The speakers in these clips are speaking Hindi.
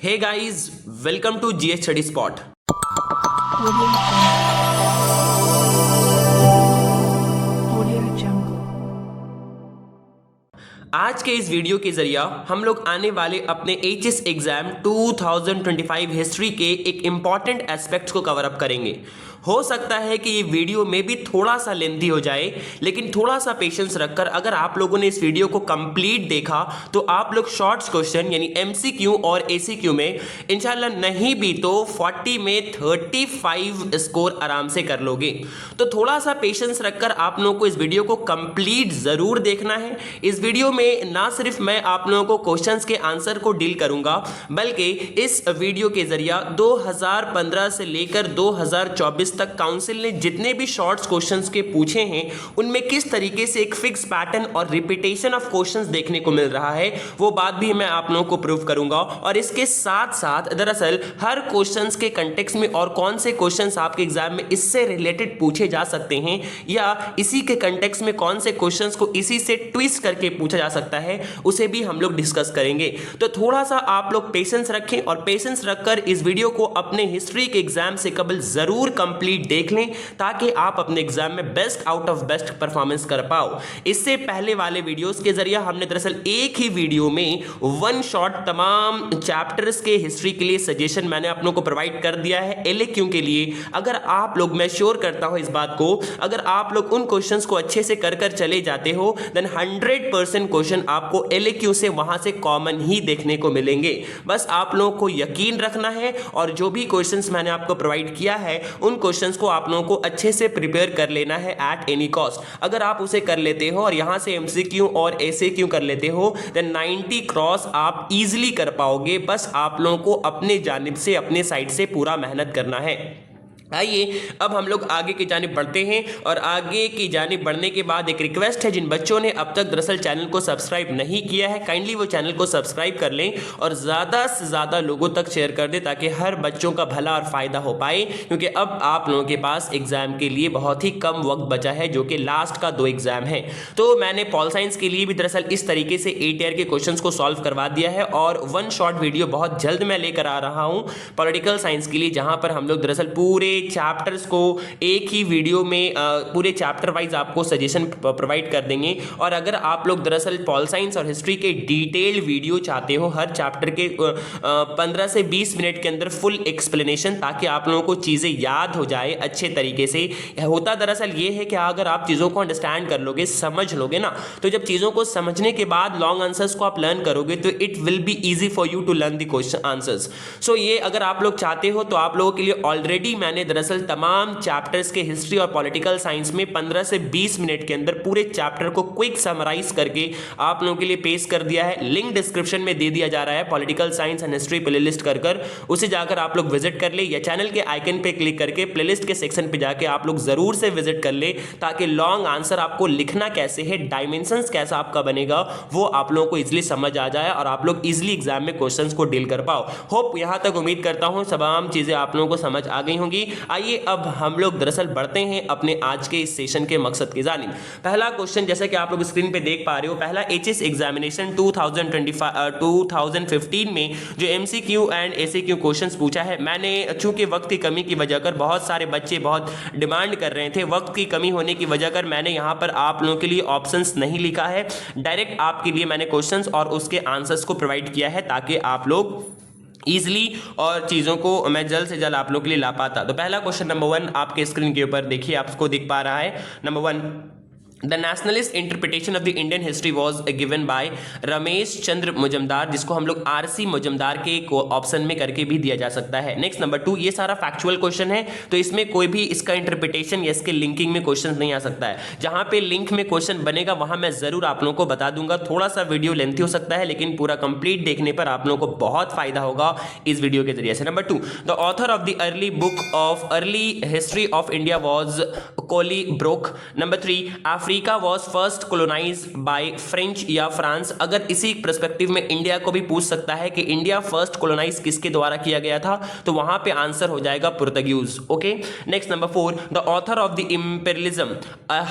Hey guys, welcome to GS Study Spot. आज के इस वीडियो के जरिया हम लोग आने वाले अपने एचएस एग्जाम 2025 हिस्ट्री के एक इंपॉर्टेंट एस्पेक्ट्स को कवर अप करेंगे। हो सकता है कि ये वीडियो में भी थोड़ा सा लेंथी हो जाए, लेकिन थोड़ा सा पेशेंस रखकर अगर आप लोगों ने इस वीडियो को कंप्लीट देखा तो आप लोग शॉर्ट्स क्वेश्चन यानी एमसीक्यू और एसीक्यू में इंशाल्लाह नहीं भी तो 40 में 35 स्कोर आराम से कर लोगे। तो थोड़ा सा पेशेंस रखकर आप लोगों को इस वीडियो को कंप्लीट जरूर देखना है। इस वीडियो में ना सिर्फ मैं आप लोगों को क्वेश्चंस के आंसर को डील करूंगा, बल्कि इस वीडियो के जरिया 2015 से लेकर 2024 तक काउंसिल ने जितने भी शॉर्ट्स क्वेश्चंस के पूछे हैं उनमें किस तरीके से एक फिक्स पैटर्न और रिपीटेशन ऑफ क्वेश्चंस देखने को मिल रहा है, वो बात भी मैं आप लोगों को प्रूव करूंगा। और इसके साथ साथ दरअसल हर क्वेश्चंस के कंटेक्स्ट में और कौन से क्वेश्चंस आपके एग्जाम में इससे रिलेटेड पूछे जा सकते हैं या इसी के कंटेक्स्ट में कौन से क्वेश्चंस को इसी से ट्विस्ट करके पूछा जा सकता है, उसे भी हम लोग डिस्कस करेंगे। तो थोड़ा सा आप लोग पेशेंस रखें और पेशेंस रखकर इस वीडियो को अपने हिस्ट्री के एग्जाम से कबल जरूर कंप्लीट देख लें, ताकि आप अपने एग्जाम में best out of best performance कर पाओ। इससे पहले वाले वीडियोस के जरिए हमने दरअसल एक ही वीडियो में वन शॉट तमाम चैप्टर्स के हिस्ट्री के लिए सजेशन मैंने आप लोगों को प्रोवाइड कर दिया है एलएक्यू के लिए। अगर आप लोग, मैं श्योर करता हूं इस बात को, अगर आप लोग उन क्वेश्चंस को अच्छे से कर चले जाते हो देन 100% क्वेश्चन आपको एलएक्यू से वहां से कॉमन ही देखने को मिलेंगे। बस आप लोगों को यकीन रखना है और जो भी क्वेश्चंस मैंने आपको प्रोवाइड किया है उन क्वेश्चंस को आप लोगों को अच्छे से प्रिपेयर कर लेना है एट एनी कॉस्ट। अगर आप उसे कर लेते हो और यहां से एमसीक्यू और एसएक्यू कर लेते हो देन 90 क्रॉस आप इजीली कर पाओगे। बस आप लोगों को अपने जानिब से, अपने साइड से पूरा मेहनत करना है। आइए अब हम लोग आगे की जानिब बढ़ते हैं और आगे की जानिब बढ़ने के बाद एक रिक्वेस्ट है, जिन बच्चों ने अब तक दरअसल चैनल को सब्सक्राइब नहीं किया है काइंडली वो चैनल को सब्सक्राइब कर लें और ज़्यादा से ज़्यादा लोगों तक शेयर कर दें ताकि हर बच्चों का भला और फ़ायदा हो पाए, क्योंकि अब आप लोगों के पास एग्ज़ाम के लिए बहुत ही कम वक्त बचा है, जो कि लास्ट का 2 एग्ज़ाम है। तो मैंने पॉल साइंस के लिए भी दरअसल इस तरीके से 8 ईयर के क्वेश्चन को सॉल्व करवा दिया है और वन शॉर्ट वीडियो बहुत जल्द मैं लेकर आ रहा हूँ पॉलिटिकल साइंस के लिए, जहाँ पर हम लोग दरअसल पूरे चैप्टर्स को एक ही वीडियो में पूरे चैप्टर वाइज आपको सजेशन प्रोवाइड कर देंगे। और अगर आप लोग दरअसल पॉल साइंस और हिस्ट्री के डिटेल्ड वीडियो चाहते हो हर चैप्टर के 15 से 20 मिनट के अंदर फुल एक्सप्लेनेशन, ताकि आप लोगों को चीज़ें याद हो जाए अच्छे तरीके से। होता दरअसल ये है कि अगर आप चीज़ों को अंडरस्टैंड कर लोगे, समझ लोगे ना, तो जब चीज़ों को समझने के बाद लॉन्ग आंसर्स को आप लर्न करोगे तो it will be easy for you to learn the question answers. So ये अगर आप लोग चाहते हो तो आप लोगों के लिए ऑलरेडी मैंने दरअसल तमाम चैप्टर्स के हिस्ट्री और पॉलिटिकल साइंस में 15 से 20 मिनट के अंदर पूरे चैप्टर को क्विक समराइज करके आप लोगों के लिए पेश कर दिया है। लिंक डिस्क्रिप्शन में दे दिया जा रहा है, political science and history playlist कर उसे जाकर आप लोग विजिट कर ले, या चैनल के आइकन पे क्लिक करके प्लेलिस्ट के सेक्शन पे जाके आप लोग जरूर से विजिट कर ले, ताकि लॉन्ग आंसर आपको लिखना कैसे है, डायमेंशंस कैसा आपका बनेगा, वो आप लोगों को इजीली समझ आ जाए और आप लोग इजीली एग्जाम में क्वेश्चंस को डील कर पाओ। होप यहां तक उम्मीद करता हूं तमाम चीजें आप लोगों को समझ आ गई होंगी। आइए अब हम लोग दरअसल बढ़ते हैं अपने आज के इस सेशन के मकसद की जानिब। पहला क्वेश्चन जैसा कि आप लोग स्क्रीन पे देख पा रहे हो, पहला एचएस एग्जामिनेशन 2015 में जो एमसीक्यू एंड एसएक्यू क्वेश्चंस पूछा है, मैंने चूंकि वक्त की कमी की वजह कर, बहुत सारे बच्चे बहुत डिमांड कर रहे थे, वक्त की कमी होने की वजह कर मैंने यहाँ पर आप लोगों के लिए ऑप्शंस नहीं लिखा है, डायरेक्ट आपके लिए मैंने क्वेश्चंस और उसके आंसर्स को प्रोवाइड किया है ताकि आप लोग ईजिली और चीज़ों को मैं जल्द से जल्द आप लोगों के लिए ला पाता। तो पहला क्वेश्चन नंबर 1 आपके स्क्रीन के ऊपर देखिए, आपको दिख पा रहा है। Number 1, The nationalist interpretation of the Indian history was given by Ramesh Chandra Majumdar, जिसको हम लोग आरसी मुजमदार के ऑप्शन में करके भी दिया जा सकता है। नेक्स्ट नंबर 2, ये सारा फैक्चुअल क्वेश्चन है तो इसमें कोई भी इसका इंटरप्रिटेशन या इसके लिंकिंग में क्वेश्चन नहीं आ सकता है। जहां पे लिंक में क्वेश्चन बनेगा वहां मैं जरूर आप लोगों को बता दूंगा। थोड़ा सा वीडियो लेंथी हो सकता है, लेकिन पूरा कंप्लीट देखने पर आप लोगों को बहुत फायदा होगा इस वीडियो के जरिए से। Number 2, the author of the early book of early history of India was Colebrooke. Number 3, Africa was first colonise by French या फ्रांस? अगर इसी पर्सपेक्टिव में इंडिया को भी पूछ सकता है कि इंडिया फर्स्ट कोलोनाइज किसके द्वारा किया गया था, तो वहां पे आंसर हो जाएगा Portuguese. Okay, next number 4, the author of the imperialism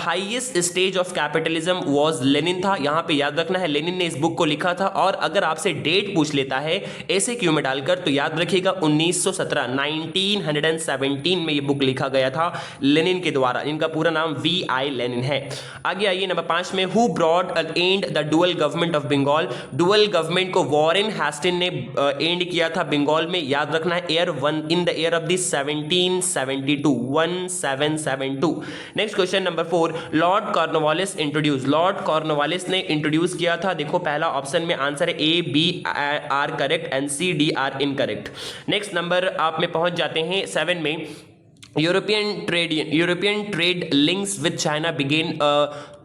highest stage of capitalism was Lenin था। यहां पे याद रखना है लेनिन ने इस बुक को लिखा था। और अगर आपसे डेट पूछ लेता है ऐसे क्यों में डालकर, तो याद रखिएगा 1917 में ये बुक लिखा गया था लेनिन के द्वारा। इनका पूरा नाम V.I. लेनिन है। आगे आइए नंबर 5 में, who brought end the dual government of Bengal? Dual government को वॉरेन हेस्टिंग ने एंड किया था बंगाल में। याद रखना है in the year of the 1772। Next question number 4, Lord Cornwallis introduce? Lord Cornwallis ने इंट्रोड्यूस किया था। देखो पहला ऑप्शन में आंसर है A, B are correct and C, D are incorrect. Next number आप में पहुंच जाते हैं 7 में, European trade links with China began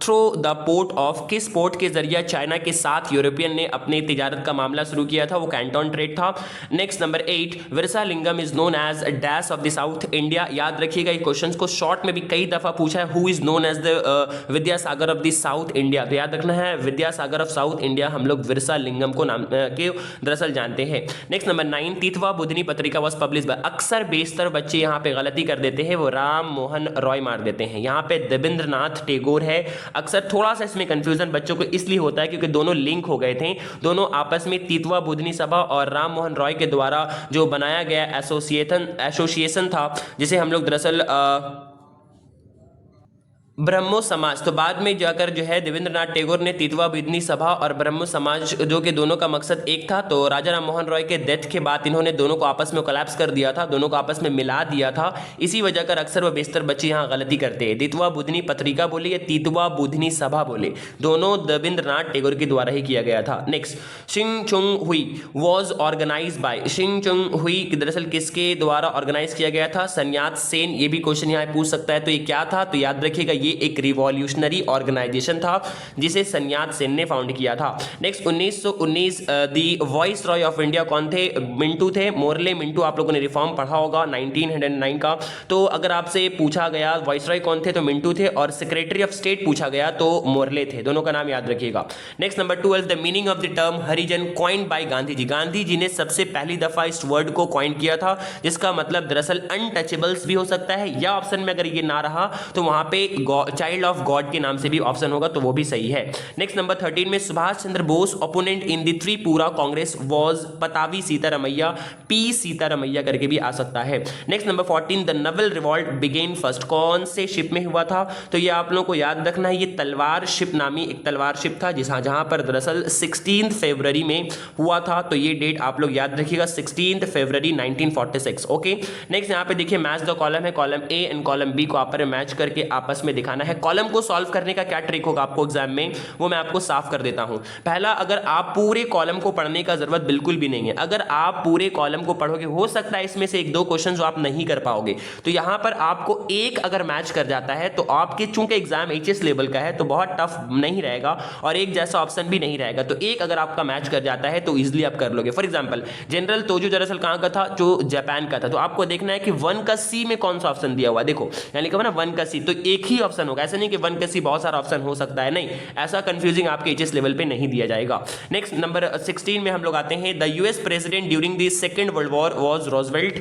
through the port of? किस पोर्ट के जरिए चाइना के साथ यूरोपियन ने अपने तिजारत का मामला शुरू किया था? वो कैंटोन ट्रेड था। Next number 8, Veeresalingam is known as dash of the south India? याद रखिएगा ये क्वेश्चन को शॉर्ट में भी कई दफा पूछा है, who is known as the Vidyasagar of the south India? तो याद रखना है विद्यासागर ऑफ साउथ इंडिया हम लोग विरसालिंगम को नाम के दरअसल जानते हैं। नेक्स्ट नंबर 9, तीतवा बुधनी पत्रिका वॉज पब्लिश बाय? अक्सर बेशतर बच्चे यहाँ पे गलती कर देते हैं, वो राम मोहन रॉय मार देते हैं। यहाँ पे देवेंद्रनाथ टैगोर है। अक्सर थोड़ा सा इसमें कंफ्यूजन बच्चों को इसलिए होता है क्योंकि दोनों लिंक हो गए थे, दोनों आपस में तीतवा बुधनी सभा और राम मोहन रॉय के द्वारा जो बनाया गया एसोसिएशन था, जिसे हम लोग दरअसल ब्रह्मो समाज, तो बाद में जाकर जो है देवेंद्रनाथ टैगोर ने तीतवा बुधनी सभा और ब्रह्मो समाज जो कि दोनों का मकसद एक था, तो राजा राम मोहन रॉय के डेथ के बाद इन्होंने दोनों को आपस में कोलैप्स कर दिया था, दोनों को आपस में मिला दिया था। इसी वजह कर अक्सर व बेशतर बच्चे यहाँ गलती करते हैं, तीतवा बुधनी पत्रिका बोले या तीतवा बुधनी सभा बोले, दोनों देवेंद्रनाथ टैगोर के द्वारा ही किया गया था। नेक्स्ट, शिंगचुंग हुई वॉज ऑर्गेनाइज बाय? शिंगचुंग हुई दरअसल किसके द्वारा ऑर्गेनाइज किया गया था? सन्यात सेन। ये भी क्वेश्चन यहाँ पूछ सकता है, तो ये क्या था? तो याद रखिएगा ये एक रिवॉल्यूशनरी ऑर्गेनाइजेशन था जिसे सन्यात सेन ने फाउंड किया था। Next 1919 the voice Roy of India कौन थे? मिंटू थे, मोरले मिंटू। आप लोगों ने रिफॉर्म पढ़ा होगा 1909 का। तो अगर आपसे पूछा गया वॉइस रॉय कौन थे तो मिंटू थे, और सेक्रेटरी ऑफ स्टेट पूछा गया तो मोरले थे। दोनों का नाम याद रखिएगा। Next number 12, the meaning of the term Harijan coined by Gandhi ji? Gandhi ji ने सबसे पहली दफा इस वर्ड को कॉइन किया था, जिसका मतलब दरअसल अनटचेबल्स भी हो सकता है, या ऑप्शन में अगर ये ना रहा तो वहां पे चाइल्ड ऑफ गॉड के नाम से भी ऑप्शन होगा, तो वो भी सही है। नेक्स्ट नंबर 13 में, Subhash Chandra Bose opponent in the Tripura Congress was? Pattabhi Sitaramayya, P Sitaramayya करके भी आ सकता है। Next number 14, the naval revolt began first? कौन से शिप में हुआ था? तो ये आप लोगों को याद रखना है, ये तलवार शिप नामी एक तलवार शिप था जहां पर दरअसल 16 फरवरी में हुआ था। तो ये डेट आप लोग याद रखिएगा, 16 फरवरी 1946। ओके, नेक्स्ट यहाँ पे देखिए मैच द कॉलम है, column A and column B को आप पर मैच करके आपस में दिखाना है। कॉलम को सॉल्व करने का क्या ट्रिक होगा आपको एग्जाम में, वो मैं आपको साफ कर देता हूं। पहला, अगर आप पूरे कॉलम को पढ़ने का जरूरत बिल्कुल भी नहीं है, अगर आप पूरे कॉलम को पढ़ोगे, हो सकता है इसमें से एक दो क्वेश्चन जो आप नहीं कर पाओगे, तो यहां पर आपको एक अगर मैच कर जाता है तो आपके चूंकि एग्जाम एचएस लेवल का है तो बहुत टफ नहीं रहेगा और एक जैसा ऑप्शन भी नहीं रहेगा। तो एक अगर आपका मैच कर जाता है तो इजिली आप कर लोगे। फॉर एग्जाम्पल, जनरल तोजो दरअसल कहां का था? जो जापान का था। तो आपको देखना है कि 1 का सी में कौन सा ऑप्शन दिया हुआ है। देखो यानी कि ना 1 का सी, तो एक ही ऑप्शन होगा, ऐसा नहीं कि 1 का सी बहुत सारा ऑप्शन हो सकता है, नहीं, ऐसा कंफ्यूजिंग आपके एचएस लेवल पे नहीं दिया जाएगा। नेक्स्ट नंबर 16 में हम लोग आते हैं, the US president during the Second World war was Roosevelt.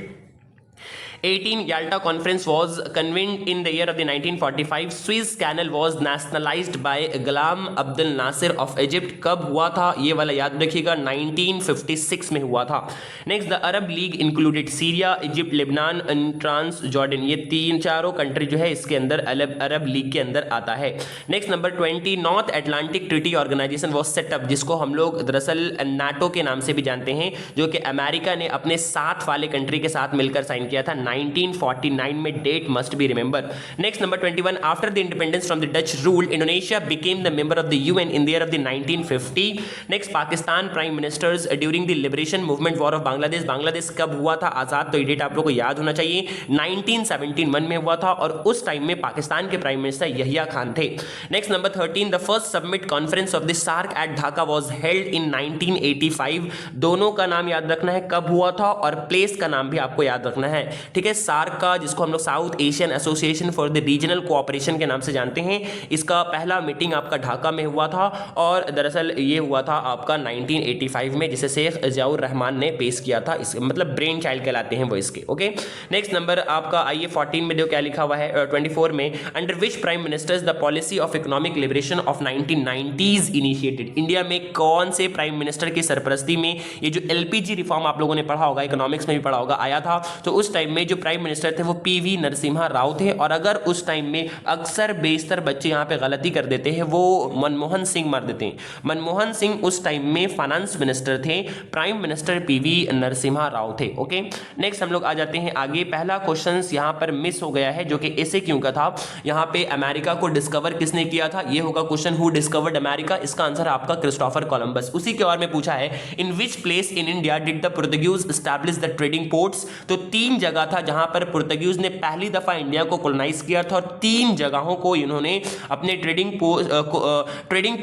18 Yalta Conference was convened in the year of the 1945. Suez Canal was nationalized by Ghulam Abdel Nasser of Egypt. कब हुआ था ये वाला याद रखिएगा, 1956 में हुआ था। Next, the Arab League included Syria, Egypt, Lebanon and Transjordan. ये चारों कंट्री जो है इसके अंदर अरब लीग के अंदर आता है। Next number 20, North Atlantic Treaty Organisation was setup, जिसको हम लोग दरअसल नाटो के नाम से भी जानते हैं, जो कि अमेरिका ने अपने साथ वाले कंट्री के साथ मिलकर साइन किया था 1949 में। Date must be remember. Next number 21, after the independence from the Dutch rule, Indonesia became the member of the UN in the year of the 1950। Next, Pakistan prime ministers during the liberation movement war of Bangladesh. Bangladesh कब हुआ था आजाद? तो ये डेट आप लोग को याद होना चाहिए, 1971 में हुआ था और उस टाइम में पाकिस्तान के प्राइम मिनिस्टर यहिया खान थे। Next number 13, the first summit conference of the SAARC at Dhaka was held in 1985। दोनों का नाम याद रखना है, कब हुआ था और प्लेस का नाम भी आपको याद रखना है, ठीक है। ठीक है। सार्क का, जिसको हम लोग south Asian association for the regional cooperation के नाम से जानते हैं, इसका पहला मीटिंग आपका ढाका में हुआ था और दरअसल ये हुआ था आपका 1985 में, जिसे शेख जियाउर रहमान ने पेश किया था। इस मतलब ब्रेन चाइल्ड कहलाते हैं वो इसके। ओके, नेक्स्ट नंबर आपका आइए 14 में देखो क्या लिखा हुआ है 24 में, under which prime ministers the policy of economic liberation of 1990s initiated. India में कौन से प्राइम मिनिस्टर की सरपरस्ती में ये जो एलपीजी रिफॉर्म आप लोगों ने पढ़ा होगा, इकोनॉमिक्स में भी पढ़ा होगा, आया था। तो उस टाइम में जो प्राइम मिनिस्टर थे वो पीवी नरसिम्हा राव थे। और अगर उस टाइम में अक्सर बेशतर बच्चे यहाँ पे गलती कर देते हैं, वो मनमोहन सिंह मार देते हैं। मनमोहन सिंह उस टाइम में फाइनेंस मिनिस्टर थे, prime minister PV Narasimha Rao थे। ओके, नेक्स्ट हम लोग आ जाते हैं आगे। पहला क्वेश्चन यहाँ पर मिस हो गया है जो कि ऐसे क्यों का था। यहाँ पे अमेरिका को डिस्कवर किसने किया था, ये होगा क्वेश्चन, हु डिस्कवर्ड अमेरिका। इसका आंसर आपका क्रिस्टोफर कोलंबस। उसी के बारे में पूछा है, in which place in India did the Portuguese establish the trading ports. तो 3 जगह था जहां पर पोर्टुगीज ने पहली दफा इंडिया को कॉलोनाइज किया था और 3 जगहों को इन्होंने अपने ट्रेडिंग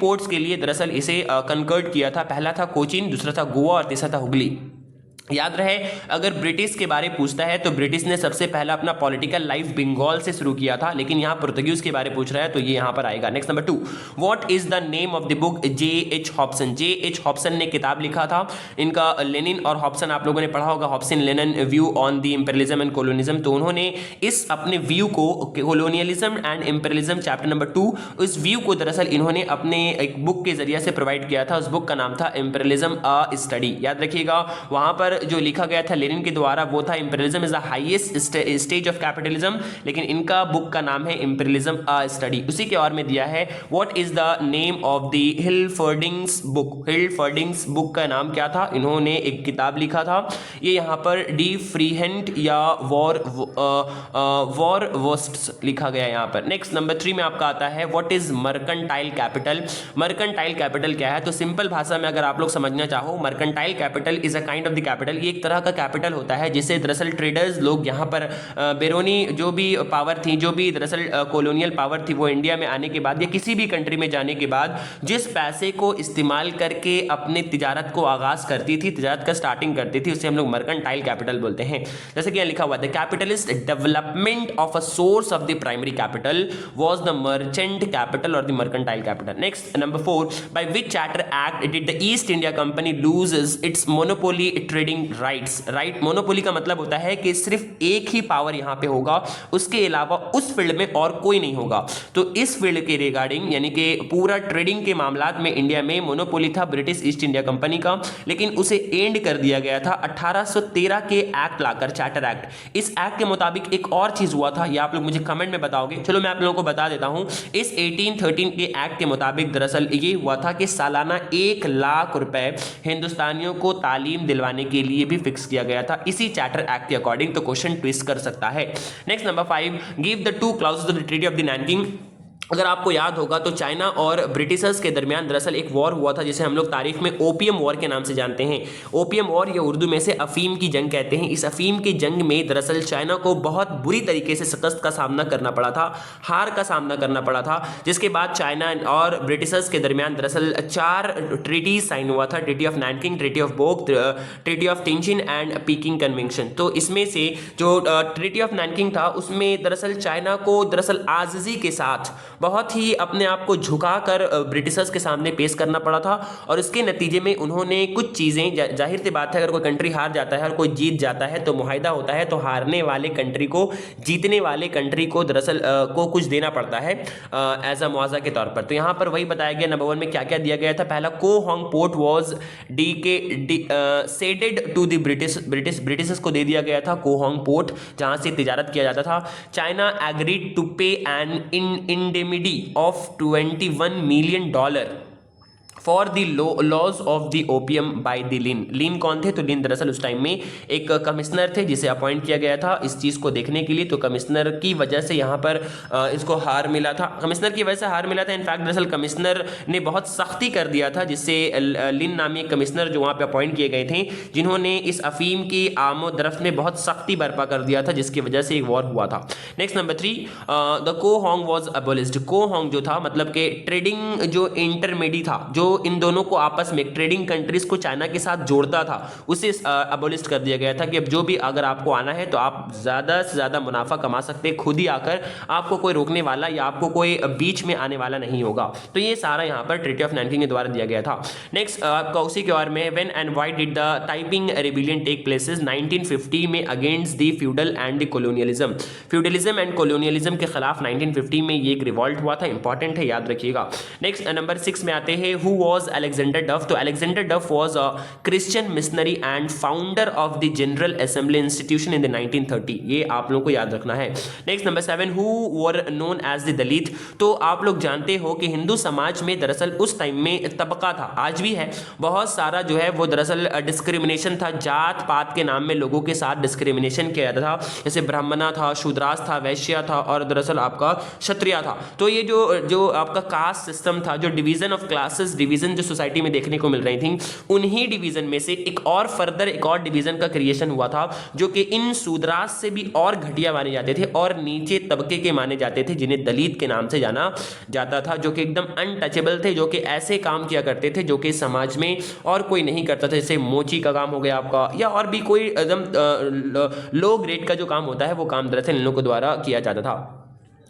पोर्ट्स के लिए दरअसल इसे कन्वर्ट किया था। पहला था कोचीन, दूसरा था गोवा और तीसरा था हुगली। याद रहे, अगर ब्रिटिश के बारे पूछता है तो ब्रिटिश ने सबसे पहला अपना पॉलिटिकल लाइफ बंगाल से शुरू किया था, लेकिन यहां पोर्तुगीज के बारे पूछ रहा है तो ये यहां पर आएगा। Next number 2, what is the name of the book J.H. Hobson. J.H. Hobson ने किताब लिखा था। इनका लेनिन और हॉब्सन आप लोगों ने पढ़ा होगा, Hobson Lenin view on the imperialism and colonialism. तो उन्होंने इस अपने व्यू को, colonialism and imperialism chapter number 2, इस व्यू को दरअसल इन्होंने अपने एक बुक के जरिए से प्रोवाइड किया था। उस बुक का नाम था इंपीरियलिज्म अ स्टडी। याद रखिएगा, वहां पर जो लिखा गया था लेनिन के द्वारा वो था imperialism is the highest stage of capitalism, लेकिन इनका बुक का नाम है इंपीरियलिज्म अ स्टडी। उसी के और में दिया है, what is the name of the Hilferding's book. Hilferding's book का नाम क्या था, इन्होंने एक किताब लिखा था। ये यहाँ पर डी फ्रीहेंट या वॉर वोस्ट्स लिखा गया यहाँ पर। नेक्स्ट नंबर 3 में आपका आता है, what is mercantile capital. Mercantile capital क्या है, तो सिंपल भाषा में अगर आप लोग समझना चाहो, mercantile capital is a kind of the capital. ये एक तरह का कैपिटल होता है जिसे दरअसल ट्रेडर्स लोग यहाँ पर बेरोनी जो भी पावर थी, जो भी दरअसल कॉलोनियल पावर थी, वो इंडिया में आने के बाद या किसी भी कंट्री में जाने के बाद जिस पैसे को इस्तेमाल करके अपने तिजारत को आगाज करती थी, तिजारत का स्टार्टिंग करती थी, उसे हम लोग मर्केंटाइल कैपिटल बोलते हैं। जैसे कि यहाँ लिखा हुआ है, the capitalist development of a source of the primary capital was the merchant capital और the mercantile capital. Next number 4, by which charter act did the East India Company loses its monopoly trading rights. Right, monopoly का मतलब होता है कि सिर्फ एक ही पावर यहां पे होगा, उसके अलावा उस फील्ड में और कोई नहीं होगा। तो इस फील्ड के रिगार्डिंग यानी कि पूरा ट्रेडिंग के मामलात में इंडिया में मोनोपोली था ब्रिटिश ईस्ट इंडिया कंपनी का, लेकिन उसे एंड कर दिया गया था 1813 के एक्ट लाकर, चार्टर एक्ट। इस एक्ट के मुताबिक एक और चीज हुआ था, ये आप लोग मुझे कमेंट में बताओगे, चलो मैं आप लोगों को बता देता हूं। इस 1813 के एक्ट के मुताबिक दरअसल ये हुआ था कि सालाना 1 लाख रुपए हिंदुस्तानियों को तालीम दिलवाने के लिए भी फिक्स किया गया था इसी चार्टर एक्ट के अकॉर्डिंग। तो क्वेश्चन ट्विस्ट कर सकता है। Next number 5, give the 2 clauses of the treaty of the Nanking. अगर आपको याद होगा तो चाइना और ब्रिटिशर्स के दरमियान दरअसल एक वॉर हुआ था जिसे हम लोग तारीख में ओपियम वॉर के नाम से जानते हैं। ओपियम वॉर या उर्दू में से अफीम की जंग कहते हैं। इस अफीम की जंग में दरअसल चाइना को बहुत बुरी तरीके से शिकस्त का सामना करना पड़ा था, हार का सामना करना पड़ा था, जिसके बाद चाइना और ब्रिटिशर्स के दरमियान दरअसल 4 ट्रीटी साइन हुआ था। Treaty of Nanking, treaty of Bogue, treaty of Tientsin and Peking convention. तो इसमें से जो ट्रीटी ऑफ नैनकिंग था उसमें दरअसल चाइना को दरअसल आजिजी के साथ बहुत ही अपने आप को झुकाकर ब्रिटिशर्स के सामने पेश करना पड़ा था और इसके नतीजे में उन्होंने कुछ चीज़ें, जाहिर सी बात है अगर कोई कंट्री हार जाता है और कोई जीत जाता है तो मुआहिदा होता है, तो हारने वाले कंट्री को जीतने वाले कंट्री को दरअसल को कुछ देना पड़ता है एज अ मुआवजा के तौर पर। तो यहाँ पर वही बताया गया नंबर 1 में क्या क्या दिया गया था। पहला, को होंग port was ceded to the Britishers को दे दिया गया था को होंग पोर्ट, जहाँ से तिजारत किया जाता था। China agreed to pay an indemnity of $21 million for the loss of the opium by the Lin. Lin कौन थे, तो लिन दरअसल उस टाइम में एक कमिश्नर थे जिसे अपॉइंट किया गया था इस चीज़ को देखने के लिए। तो कमिश्नर की वजह से यहाँ पर इसको हार मिला था, कमिश्नर की वजह से हार मिला था। इनफैक्ट दरअसल कमिश्नर ने बहुत सख्ती कर दिया था, जिससे लिन नामी कमिश्नर जो वहाँ पे अपॉइंट किए गए थे, जिन्होंने इस अफीम की आमोदरफ्त में बहुत सख्ती बर्पा कर दिया था, जिसकी वजह से एक वॉर हुआ था। नेक्स्ट नंबर 3, द को होंग वॉज अबोलिश्ड। को होंग जो था मतलब कि ट्रेडिंग जो इंटरमीडिएट था, जो जो इन दोनों को आपस में ट्रेडिंग कंट्रीज को चाइना के साथ जोड़ता था उसे अबोलिश कर दिया गया था कि अब जो भी अगर आपको आना है तो आप ज़्यादा से ज़्यादा मुनाफा कमा सकते हैं खुद ही आकर, आपको कोई रोकने वाला या आपको कोई बीच में आने वाला नहीं होगा। तो ये सारा यहाँ पर ट्रीटी ऑफ नैनकिंग के द्वारा दिया गया था। नेक्स्ट आपका उसी के बारे में, when and why did the Taiping rebellion take places 1950 में against the feudal and the colonialism. Feudalism and colonialism के खिलाफ 1950 में ये एक रिवॉल्ट हुआ था, इंपॉर्टेंट है, याद रखिएगा। नेक्स्ट नंबर 6 में आते हैं, हु वाज अलेक्जेंडर डफ। तो Alexander Duff was a Christian missionary and founder of the General Assembly Institution in the 1930। ये आप लोगों को याद रखना है। Next number 7, who were known as the Dalit. तो आप लोग जानते हो कि हिंदू समाज में दरअसल उस टाइम में तबका था, आज भी है, बहुत सारा जो है वो दरअसल डिस्क्रिमिनेशन था, जात पात के नाम में लोगों के साथ डिस्क्रिमिनेशन किया जाता था, जैसे ब्राह्मणा था, शूद्रास था, वैश्या था और दरअसल आपका क्षत्रिय था। तो ये जो आपका कास्ट सिस्टम था, जो डिवीजन ऑफ क्लासेस, डिवीजन जो सोसाइटी में देखने को मिल रही थी, उन्हीं डिवीजन में से एक और डिवीजन का क्रिएशन हुआ था जो कि इन शूद्रास से भी और घटिया माने जाते थे और नीचे तबके के माने जाते थे, जिन्हें दलित के नाम से जाना जाता था, जो कि एकदम अनटचेबल थे, जो कि ऐसे काम किया करते थे जो कि समाज में और कोई नहीं करता था, जैसे मोची का काम हो गया आपका, या और भी कोई एकदम लो ग्रेड का जो काम होता है वो काम दरअसल इन लोगों के द्वारा किया जाता था।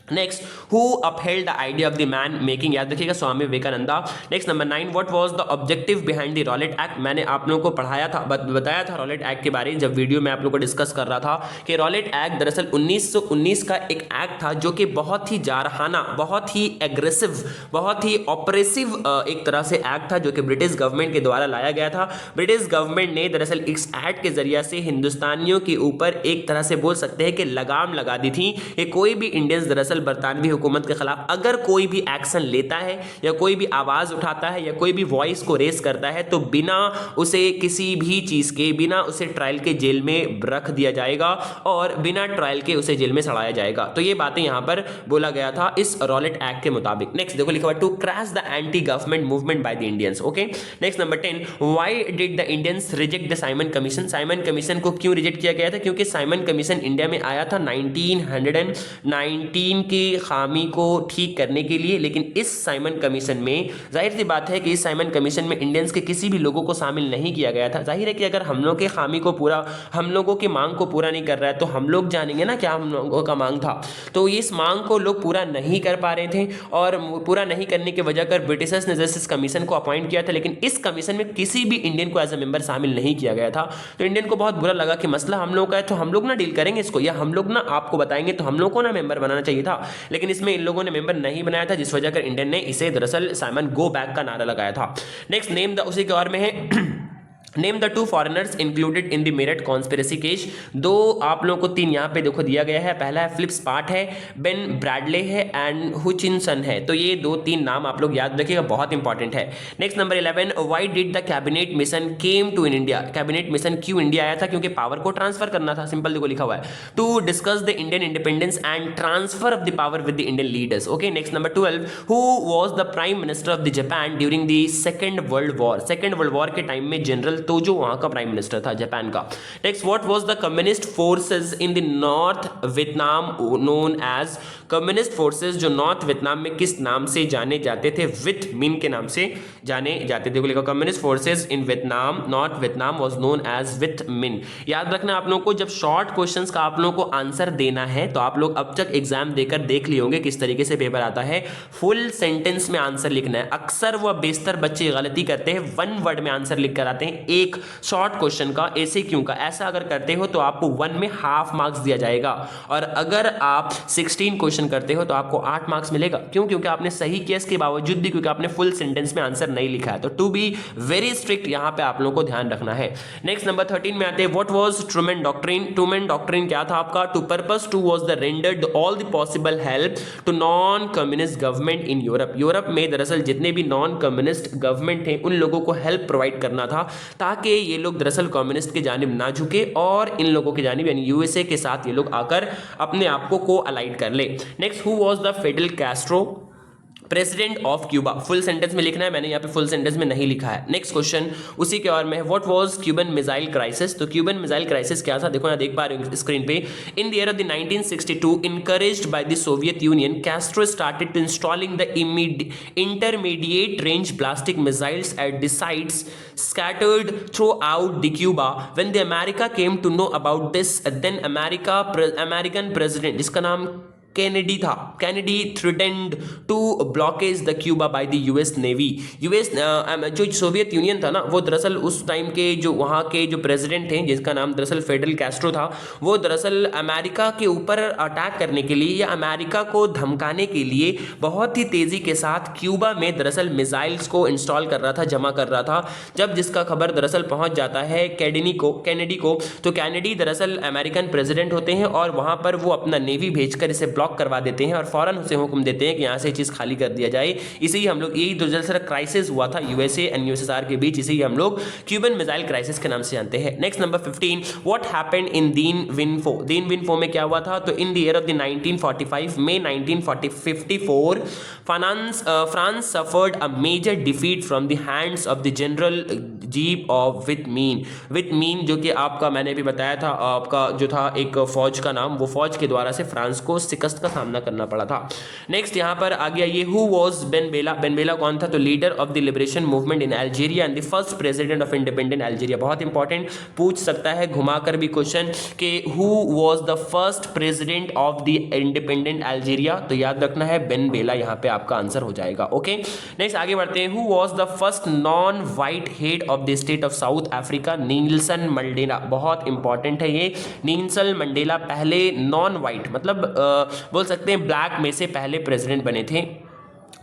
Next, who upheld the idea of the man making, याद रखिएगा, Swami Vivekananda. Next number 9, what was the objective behind the Rowlatt Act. मैंने आप लोगों को पढ़ाया था, बताया था रॉलेट एक्ट के बारे में जब वीडियो में आप लोगों को डिस्कस कर रहा था कि रॉलेट एक्ट दरअसल 1919 का एक एक्ट था जो कि बहुत ही जारहाना, बहुत ही एग्रेसिव, बहुत ही ऑपरेसिव एक तरह से एक्ट था जो कि ब्रिटिश गवर्नमेंट के द्वारा लाया गया था। ब्रिटिश गवर्नमेंट ने दरअसल इस एक्ट के जरिए से हिंदुस्तानियों के ऊपर एक तरह से बोल सकते हैं कि लगाम लगा दी थी कि कोई भी इंडियंस दरअसल बरतानवी हुकूमत के खिलाफ अगर कोई भी एक्शन लेता है या कोई भी आवाज उठाता है या कोई भी वॉइस को रेस करता है तो बिना उसे किसी भी चीज के, बिना उसे ट्रायल के जेल में रख दिया जाएगा और बिना ट्रायल के उसे जेल में सड़ाया जाएगा। तो ये बातें यहां पर बोला गया था इस रॉलेट एक्ट के मुताबिक। नेक्स्ट देखो लिखा हुआ, to crash the anti government movement by the Indians. Okay, next number 10, why did the Indians reject the Simon commission. Simon commission को क्यों रिजेक्ट किया गया था? क्योंकि साइमन कमीशन इंडिया में आया था 1919 की खामी को ठीक करने के लिए, लेकिन इस साइमन कमीशन में जाहिर सी बात है कि इस साइमन कमीशन में इंडियंस के किसी भी लोगों को शामिल नहीं किया गया था। जाहिर है कि अगर हम लोग के खामी को पूरा, हम लोगों की मांग को पूरा नहीं कर रहा है तो हम लोग जानेंगे ना क्या हम लोगों का मांग था। तो इस मांग को लोग पूरा नहीं कर पा रहे थे और पूरा नहीं करने की वजह कर ब्रिटिशर्स ने जैसे इस कमीशन को अपॉइंट किया था, लेकिन इस कमीशन में किसी भी इंडियन को एज ए मेंबर शामिल नहीं किया गया था। तो इंडियन को बहुत बुरा लगा कि मसला हम लोग का है तो हम लोग ना डील करेंगे इसको, या हम लोग ना आपको बताएंगे, तो हम लोग को ना मेंबर बनाना चाहिए था, लेकिन इसमें इन लोगों ने मेंबर नहीं बनाया था, जिस वजह कर इंडियन ने इसे दरअसल साइमन गो बैक का नारा लगाया था। नेक्स्ट, नेम द, उसी के बारे में है name the two foreigners included in the Meerut conspiracy case. दो आप लोगों को तीन यहाँ पे देखो दिया गया है। पहला है फिलिप्स पार्ट है, बेन ब्रैडले है एंड हुचिनसन है। तो ये दो तीन नाम आप लोग याद रखिएगा, बहुत इंपॉर्टेंट है। Next number 11, why did the cabinet mission came to in India. Cabinet mission क्यों इंडिया आया था? क्योंकि पावर को ट्रांसफर करना था, सिंपल देखो लिखा हुआ है, to discuss the Indian independence and transfer of the power with the Indian leaders. Okay, next number 12, who was the prime minister of the Japan during the Second World War. Second World War के टाइम में जनरल तोजो वहां का प्राइम मिनिस्टर था जापान का। Next, what was the communist forces in the North Vietnam known as. Communist forces जो नॉर्थ वियतनाम में किस नाम से जाने जाते थे? विथ मिन के नाम से जाने जाते थे। देखो communist forces in Vietnam, North Vietnam was known as Viet Minh. याद रखना आप लोगों को, जब शॉर्ट क्वेश्चंस का आप लोगों को आंसर देना है तो आप लोग अब तक एग्जाम देकर देख लिए होंगे किस तरीके से पेपर आता है। फुल सेंटेंस में आंसर लिखना है। अक्सर वो बेशतर बच्चे गलती करते हैं, वन वर्ड में आंसर लिख कर आते हैं एक शॉर्ट क्वेश्चन का, ऐसे क्यों का। ऐसा अगर करते हो तो आपको 1 में हाफ मार्क्स दिया जाएगा, और अगर आप 16 क्वेश्चन करते हो तो आपको 8 मार्क्स मिलेगा। क्यों? क्योंकि आपने सही किया इसके बावजूद भी, क्योंकि आपने फुल सेंटेंस में आंसर नहीं लिखा है। तो टू बी वेरी स्ट्रिक्ट यहां पे आप लोगों को ध्यान रखना है। नेक्स्ट नंबर 13 में आते हैं, what was Truman doctrine. Truman doctrine क्या था आपका? To purpose to was the rendered all the possible help to non communist government in Europe. Europe में दरअसल जितने भी नॉन कम्युनिस्ट गवर्नमेंट थे उन लोगों को हेल्प प्रोवाइड करना था ताकि ये लोग दरअसल कम्युनिस्ट की जानिब ना झुके और इन लोगों की जानिब यानी यूएसए के साथ ये लोग आकर अपने आप को अलाइड कर ले। Next, who was the Fidel Castro. President of Cuba. Full sentence में लिखना है, मैंने यहाँ पे फुल सेंटेंस में नहीं लिखा है। नेक्स्ट क्वेश्चन उसी के और में है, what was Cuban missile crisis. तो क्यूबन मिसाइल क्राइसिस क्या था, देखो यहाँ देख पा रहे हो स्क्रीन पे। इन the year of the 1962 encouraged by the Soviet Union, Castro started to installing the intermediate range ballistic missiles at the sites scattered throughout the Cuba. When the America came to know about this, then American president, जिसका नाम कैनेडी था, Kennedy threatened to blockage the Cuba by the US navy. US जो सोवियत यूनियन था ना, वो दरअसल उस टाइम के जो वहाँ के जो प्रेसिडेंट थे, जिसका नाम दरअसल फेडरल कैस्ट्रो था, वो दरअसल अमेरिका के ऊपर अटैक करने के लिए या अमेरिका को धमकाने के लिए बहुत ही तेज़ी के साथ क्यूबा में दरअसल मिसाइल्स को इंस्टॉल कर रहा था, जमा कर रहा था। जब जिसका खबर दरअसल पहुँच जाता है कैनेडी को, तो कैनेडी दरअसल अमेरिकन प्रेसिडेंट होते हैं और वहाँ पर वो अपना नेवी भेजकर इसे ब्लॉक करवा देते हैं और फौरन उसे हुक्म देते हैं कि यहाँ से चीज़ खाली कर दिया जाए। इसे ही हम लोग, यही जो जैसा क्राइसिस हुआ था यूएसए एंड यूएसएसआर के बीच, इसे ही हम लोग क्यूबन मिसाइल क्राइसिस के नाम से जानते हैं। Next number 15, what happened in Deen win four. Deen win फो में क्या हुआ था, तो in the year of the 1945 में 1954 France suffered a major defeat from the hands of the General Giap of Viet Minh, जो कि आपका मैंने भी बताया था, आपका जो था एक फौज का नाम, वो फौज के द्वारा से फ्रांस को शिकस्त का सामना करना पड़ा था। नेक्स्ट यहाँ पर आ गया ये, who was Ben Bella. Ben Bella कौन था, तो leader of the liberation movement in Algeria and the first president of independent Algeria. बहुत इंपॉर्टेंट, पूछ सकता है घुमाकर भी क्वेश्चन कि who was the first president of the independent Algeria, तो याद रखना है बेन बेला, यहाँ पे आपका आंसर हो जाएगा। ओके, नेक्स्ट आगे बढ़ते हैं, who was the first non white head of the state of south Africa. Nelson Mandela, बहुत इंपॉर्टेंट है ये। नेल्सन मंडेला पहले नॉन वाइट, मतलब बोल सकते हैं ब्लैक में से पहले प्रेसिडेंट बने थे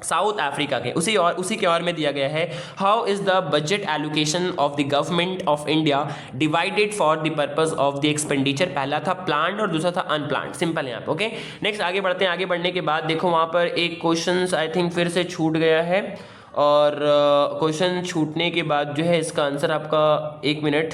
साउथ अफ्रीका के। उसी के और में दिया गया है, how is the budget allocation of the government of India divided for the purpose of the expenditure. पहला था प्लान्ड और दूसरा था अनप्लान्ड, सिंपल है यहाँ पे। ओके, नेक्स्ट आगे बढ़ते हैं। आगे बढ़ने के बाद देखो वहाँ पर एक क्वेश्चन आई थिंक फिर से छूट गया है, और क्वेश्चन छूटने के बाद जो है इसका आंसर आपका, एक मिनट,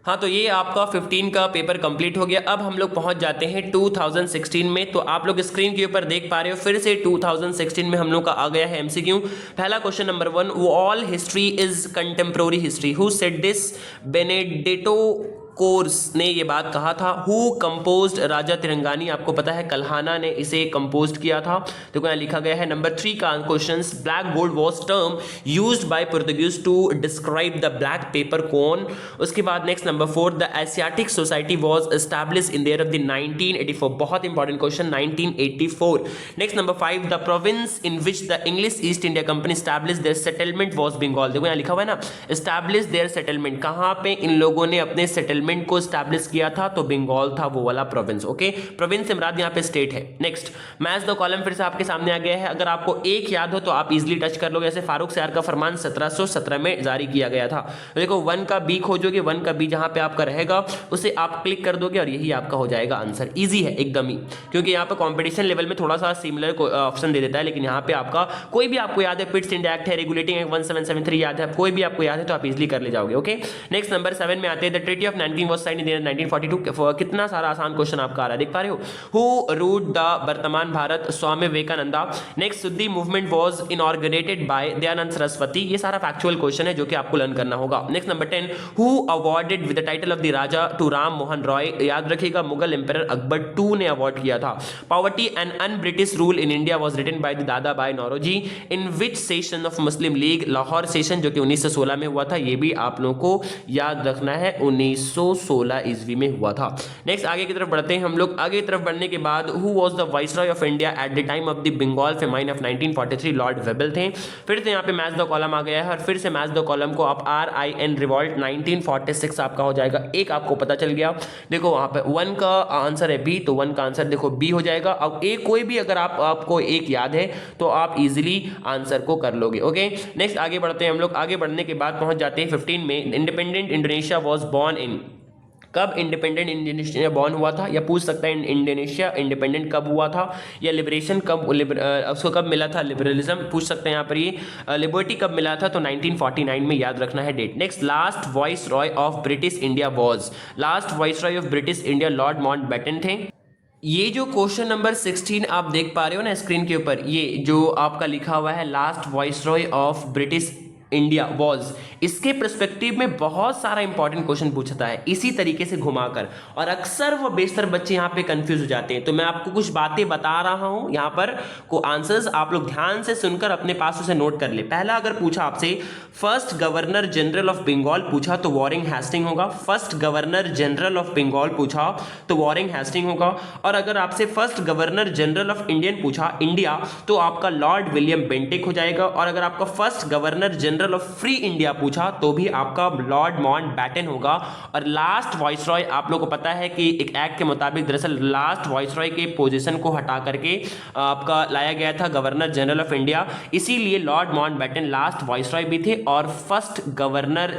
हाँ, तो ये आपका 15 का पेपर कंप्लीट हो गया। अब हम लोग पहुंच जाते हैं 2016 में। तो आप लोग स्क्रीन के ऊपर देख पा रहे हो, फिर से 2016 में हम लोग का आ गया है एमसीक्यू। पहला question number 1, all history is contemporary history, who said this. Benedetto Croce ने ये बात कहा था। हु कंपोज्ड राजा तिरंगानी, आपको पता है कल्हाना ने इसे कंपोज्ड किया था। देखो यहाँ लिखा गया है। नंबर 3 का question, black gold was term used by Portuguese to describe the black pepper कौन। उसके बाद next number 4, the Asiatic Society was established in the year of the 1984, बहुत important question, 1984। Next number 5, the province in which the English East India Company established their settlement was Bengal. देखो यहाँ लिखा हुआ है ना, एस्टैब्लिश्ड देयर सेटलमेंट, कहाँ पे इन लोगों ने अपने सेटलमेंट को एस्टैब्लिश किया था, तो बंगाल था वो वाला प्रोविंस। ओके, प्रोविंस से मुराद यहाँ पे स्टेट है। नेक्स्ट, मैच द कॉलम फिर से आपके सामने आ गया है। अगर आपको एक याद हो तो आप इजीली टच कर लोगे। जैसे फारूक सियार का फरमान 1717 में जारी किया गया था। तो देखो 1 का बी खोजोगे, 1 का बी जहां पे आपका रहेगा उसे आप क्लिक कर दोगे और यही आपका हो जाएगा आंसर। इजी है एकदम ही, क्योंकि यहाँ पे कॉम्पिटिशन लेवल में थोड़ा सा सिमिलर ऑप्शन दे देता है, लेकिन यहाँ पे आपका कोई भी आपको याद है, पिट्स इंडिया एक्ट है, रेगुलेटिंग एक्ट 1773 याद है, कोई भी आपको याद है तो आप इजीली कर ले जाओगे। ओके, नेक्स्ट नंबर 7 में आते हैं, the treaty of 19 was signed in 1942। कितना सारा आसान क्वेश्चन आपका आ रहा है, देख पा रहे हो। हु रूल्ड द वर्तमान Bharat, Swami Vivekananda. Next, Shuddhi movement was inaugurated by Dayanand Saraswati. ये सारा फैक्चुअल क्वेश्चन है जो कि आपको लर्न करना होगा। Next number 10, who awarded with the title of the raja to Ram Mohan Roy. याद रखिएगा, मुगल एम्परर अकबर 2 ने अवार्ड किया था। Poverty and un British rule in India was written by the Dadabhai Naoroji. In which session of Muslim League, Lahore session जो कि 1916 में हुआ था। ये भी आप लोगों को याद रखना है, 1916 ईस्वी में हुआ था। नेक्स्ट आगे की तरफ बढ़ते हैं हम लोग। आगे की तरफ बढ़ने के बाद, who was the viceroy of India at the time of the Bengal famine of 1943, Lord Wavell थे। फिर से यहाँ पे मैच द कॉलम आ गया है, और फिर से मैच द कॉलम को आप RIN रिवॉल्ट 1946 आपका हो जाएगा। एक आपको पता चल गया, देखो वहां पे 1 का आंसर है बी, तो 1 का आंसर देखो बी हो जाएगा। अब एक कोई भी अगर आपको एक याद है तो आप इजीली आंसर को कर लोगे। ओके, नेक्स्ट आगे बढ़ते हैं हम लोग। आगे बढ़ने के बाद पहुंच जाते हैं 15 में, independent Indonesia was born in. कब इंडिपेंडेंट इंडोनेशिया बॉर्न हुआ था, या पूछ सकता है इंडोनेशिया इंडिपेंडेंट कब हुआ था, या लिबरेशन कब उसको कब मिला था, लिबरलिज्म पूछ सकते हैं यहाँ पर। ये लिबर्टी कब मिला था, तो 1949 में, याद रखना है date. Next, last viceroy of British India was. Last viceroy of British India Lord Mountbatten थे। ये जो क्वेश्चन नंबर 16 आप देख पा रहे हो ना स्क्रीन के ऊपर, ये जो आपका लिखा हुआ है last viceroy of British India was, इसके पर्सपेक्टिव में बहुत सारा इंपॉर्टेंट क्वेश्चन पूछता है इसी तरीके से घुमाकर, और अक्सर व बेशतर बच्चे यहाँ पे कंफ्यूज हो जाते हैं। तो मैं आपको कुछ बातें बता रहा हूँ यहाँ पर, को आंसर्स आप लोग ध्यान से सुनकर अपने पास उसे नोट कर ले। पहला अगर पूछा आपसे first governor general of Bengal पूछा तो वॉरेन हेस्टिंग होगा। First governor general of Bengal पूछा तो वॉरेन हेस्टिंग होगा। और अगर आपसे first governor general of Indian पूछा इंडिया तो आपका लॉर्ड विलियम बेंटिक हो जाएगा। और अगर आपका first governor general of free India पूछा तो भी आपका लॉर्ड माउंटबेटन होगा। और लास्ट वॉइसरॉय आप लोगों को पता है कि एक एक्ट के मुताबिक दरअसल लास्ट वॉइसरॉय के पोजीशन को हटा करके आपका लाया गया था गवर्नर जनरल ऑफ इंडिया, इसीलिए लॉर्ड माउंटबेटन लास्ट वॉइसरॉय भी थे और first governor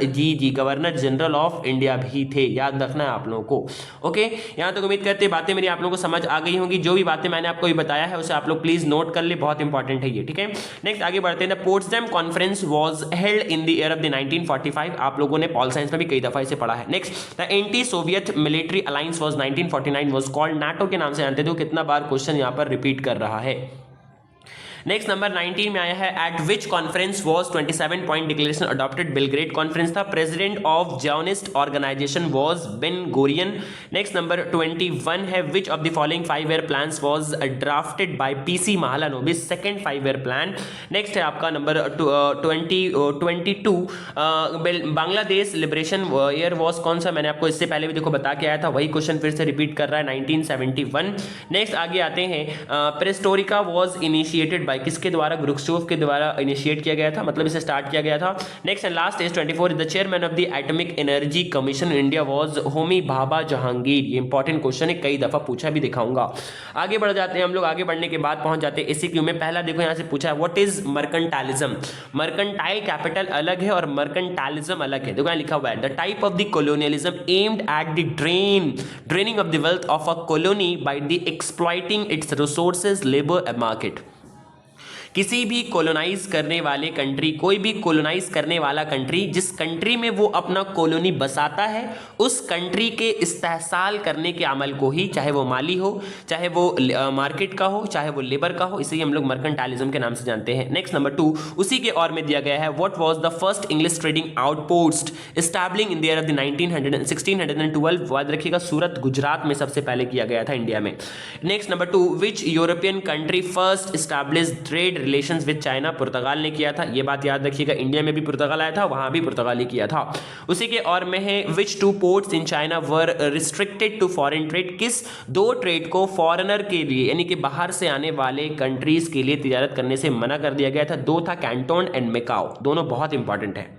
governor general of India भी थे। याद रखना है आप लोगों को। ओके, यहां तक उम्मीद करते हैं बातें मेरी आप लोगों को समझ आ गई होंगी। जो भी बातें मैंने आपको बताया है उसे आप लोग प्लीज नोट कर ले, बहुत इंपॉर्टेंट है ये। ठीक है, नेक्स्ट आगे बढ़ते हैं। The Potsdam conference was held in the year of the 1945। आप लोगों ने पॉल साइंस में भी कई दफा इसे पढ़ा है। Next, the anti Soviet military alliance was 1949 was called NATO के नाम से जानते थे। कितना बार क्वेश्चन यहां पर रिपीट कर रहा है। नेक्स्ट नंबर 19 में आया है at which conference was 27 point declaration adopted. Belgrade conference था। President of Zionist organization was Ben Gurion. Next number 21 है which of the following 5 year plans was drafted by PC Mahalanobis second 5 year plan. Next है आपका number 22 Bangladesh liberation year was कौन सा, मैंने आपको इससे पहले भी देखो बता के आया था, वही क्वेश्चन फिर से रिपीट कर रहा है 1971। नेक्स्ट आगे आते हैं प्रेस्टोरिका वाज इनिशिएटेड बाय किसके द्वारा, ग्रुश्चोव के द्वारा इनिशिएट किया गया था, मतलब इसे स्टार्ट किया गया था। Next and last is 24 the chairman of the atomic energy commission in India was Homi Bhabha Jahangir. ये इंपॉर्टेंट क्वेश्चन है, कई दफा पूछा भी दिखाऊंगा। आगे बढ़ जाते हैं हम लोग। आगे बढ़ने के बाद पहुंच जाते हैं एसक्यू में। पहला देखो यहां से पूछा है व्हाट इज मर्केंटाइलिज्म। मर्केंटाइल कैपिटल अलग है और मर्केंटाइलिज्म अलग है। देखो यहां लिखा हुआ है the type of the colonialism aimed at the draining of the wealth of a colony by the exploiting it's resources labour and market. किसी भी कोलोनाइज करने वाले कंट्री, कोई भी कोलोनाइज करने वाला कंट्री जिस कंट्री में वो अपना कॉलोनी बसाता है उस कंट्री के इस्तेहसाल करने के अमल को ही, चाहे वो माली हो, चाहे वो मार्केट का हो, चाहे वो लेबर का हो, इसे ही हम लोग मर्केंटाइलिज्म के नाम से जानते हैं। नेक्स्ट नंबर 2 उसी के और में दिया गया है what was the first English trading outpost established in the year of the 1612। याद रखिएगा सूरत गुजरात में सबसे पहले किया गया था इंडिया में। Next number 2 which European country first established trade relations with China. पुर्तगाल ने किया था, ये बात याद रखिएगा। इंडिया में भी पुर्तगाल आया था, वहां भी पुर्तगाल ही किया था। उसी के और में है which 2 ports in China were restricted to foreign trade. किस 2 ट्रेड को फॉरेनर के लिए यानी कि बाहर से आने वाले कंट्रीज के लिए तिजारत करने से मना कर दिया गया था। 2 था कैंटोन एंड मैकाओ, दोनों बहुत इंपॉर्टेंट है।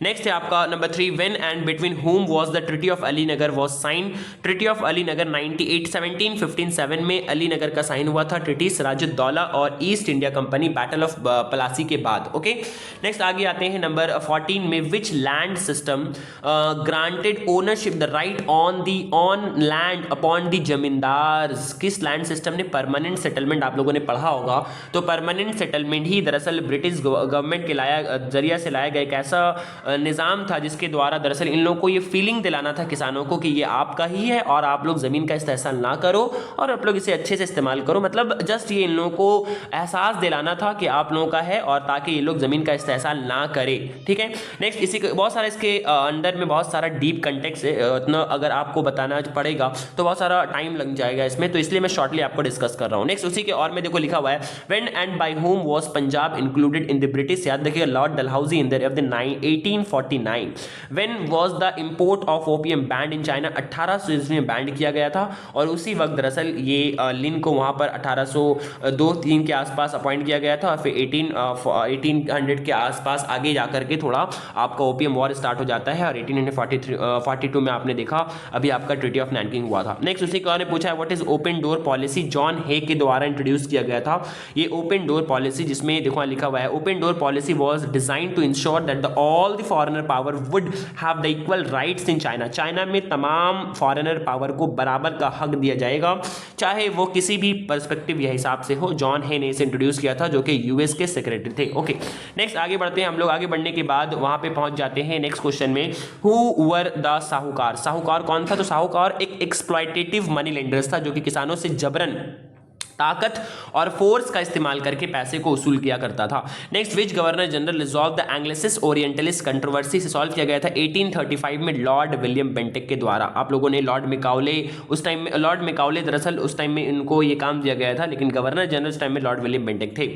नेक्स्ट है आपका number 3 when and between whom was the Treaty of Alinagar was signed। Treaty of Alinagar 1757 में अलीनगर का साइन हुआ था ट्रीटी सिराजुद्दौला और East India Company battle of Plassey के बाद। ओके, नेक्स्ट आगे आते हैं नंबर 14 में which land system granted ownership the right on land upon the zamindars. किस लैंड सिस्टम ने परमानेंट सेटलमेंट, आप लोगों ने पढ़ा होगा, तो परमानेंट सेटलमेंट ही दरअसल ब्रिटिश गवर्नमेंट के जरिया से लाया गया एक ऐसा निज़ाम था जिसके द्वारा दरअसल इन लोगों को ये फीलिंग दिलाना था किसानों को कि ये आपका ही है और आप लोग ज़मीन का इस्तेहसाल ना करो और आप लोग इसे अच्छे से इस्तेमाल करो। मतलब जस्ट ये इन लोगों को एहसास दिलाना था कि आप लोगों का है और ताकि ये लोग ज़मीन का इस्तेहसाल ना करें। ठीक है, नेक्स्ट इसी बहुत सारा इसके अंदर में बहुत सारा डीप कंटेक्स्ट है, उतना अगर आपको बताना पड़ेगा तो बहुत सारा टाइम लग जाएगा इसमें, तो इसलिए मैं शॉर्टली आपको डिस्कस कर रहा हूँ। नेक्स्ट उसी के और में देखो लिखा हुआ है when and by whom was Punjab included in the British. याद रखिएगा Lord Dalhousie in the 1849। When was the import of opium banned in China. 1800 ईस्वी में बैंड किया गया था और उसी वक्त दरअसल ये लिन को वहां पर 1802-3 के आसपास अपॉइंट किया गया था और फिर 1800 के आसपास आगे जाकर के थोड़ा आपका ओपियम वॉर स्टार्ट हो जाता है और 1842 में आपने देखा अभी आपका ट्रीटी ऑफ नैनकिंग हुआ था। नेक्स्ट उसी का ने पूछा है what is open door policy. John Hay के द्वारा इंट्रोड्यूस किया गया था ये ओपन डोर पॉलिसी, जिसमें देखो लिखा हुआ है open door policy was designed to ensure that all the foreigner power would have the equal rights in China. China में तमाम फॉरेनर पावर को बराबर का हक दिया जाएगा, चाहे वो किसी भी पर्सपेक्टिव या हिसाब से हो। जॉन हे ने इसे इंट्रोड्यूस किया था, जो कि यूएस के सेक्रेटरी थे। ओके, नेक्स्ट आगे बढ़ते हैं हम लोग। आगे बढ़ने के बाद वहां पे पहुंच जाते हैं नेक्स्ट क्वेश्चन में, हु वर द साहूकार। साहूकार कौन था? तो साहूकार एक एक्सप्लॉयटेटिव मनी लेंडर्स था, जो कि किसानों से जबरन ताकत और फोर्स का इस्तेमाल करके पैसे को वसूल किया करता था। Next, which governor general resolve the Anglicist orientalist controversy से सॉल्व किया गया था 1835 में लॉर्ड विलियम बेंटिक के द्वारा। आप लोगों ने लॉर्ड मैकाउले उस टाइम में, लॉर्ड मैकाउले दरअसल उस टाइम में इनको ये काम दिया गया था, लेकिन गवर्नर जनरल उस टाइम में लॉर्ड विलियम बेंटिक थे।